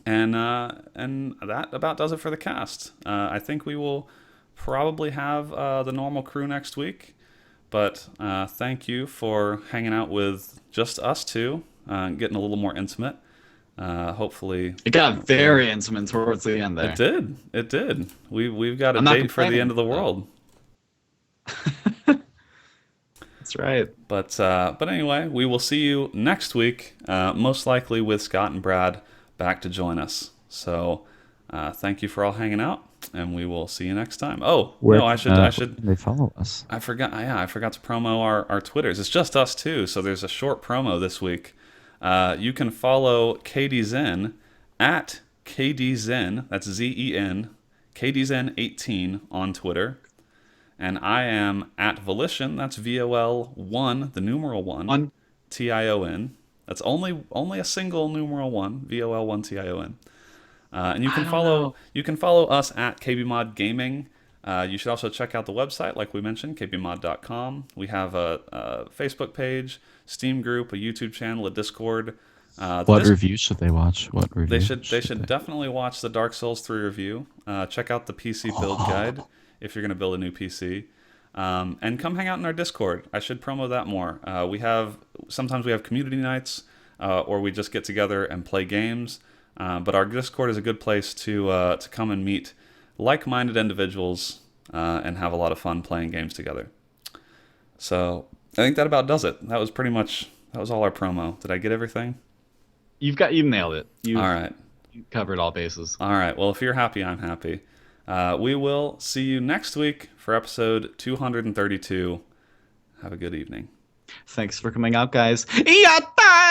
Speaker 1: And that about does it for the cast. I think we will probably have the normal crew next week. But thank you for hanging out with just us two, getting a little more intimate. Hopefully
Speaker 2: it got very intimate towards the end there.
Speaker 1: It did. We've got a date for the end of the world.
Speaker 2: That's right.
Speaker 1: But anyway, we will see you next week, most likely with Scott and Brad back to join us. So thank you for all hanging out, and we will see you next time. Oh, no, I should.
Speaker 3: They follow us.
Speaker 1: I forgot. Yeah, I forgot to promo our Twitters. It's just us two, so there's a short promo this week. You can follow KDZen at KDZen. That's ZEN. KDZen18 on Twitter. And I am at Volition. That's VOL1, the numeral 1, TION. That's only a single numeral 1, VOL1 TION. And you can follow us at KBMOD Gaming. You should also check out the website, like we mentioned, kbmod.com. We have a Facebook page, Steam group, a YouTube channel, a Discord.
Speaker 3: What review should they watch? What review?
Speaker 1: They should definitely watch the Dark Souls 3 review. Check out the PC build guide if you're going to build a new PC. And come hang out in our Discord. I should promo that more. Sometimes we have community nights, or we just get together and play games. But our Discord is a good place to come and meet like-minded individuals and have a lot of fun playing games together. So I think that about does it. That was all our promo. Did I get everything?
Speaker 2: You nailed it.
Speaker 1: All right.
Speaker 2: You covered all bases.
Speaker 1: All right. Well, if you're happy, I'm happy. We will see you next week for episode 232. Have a good evening.
Speaker 2: Thanks for coming out, guys. Yatta!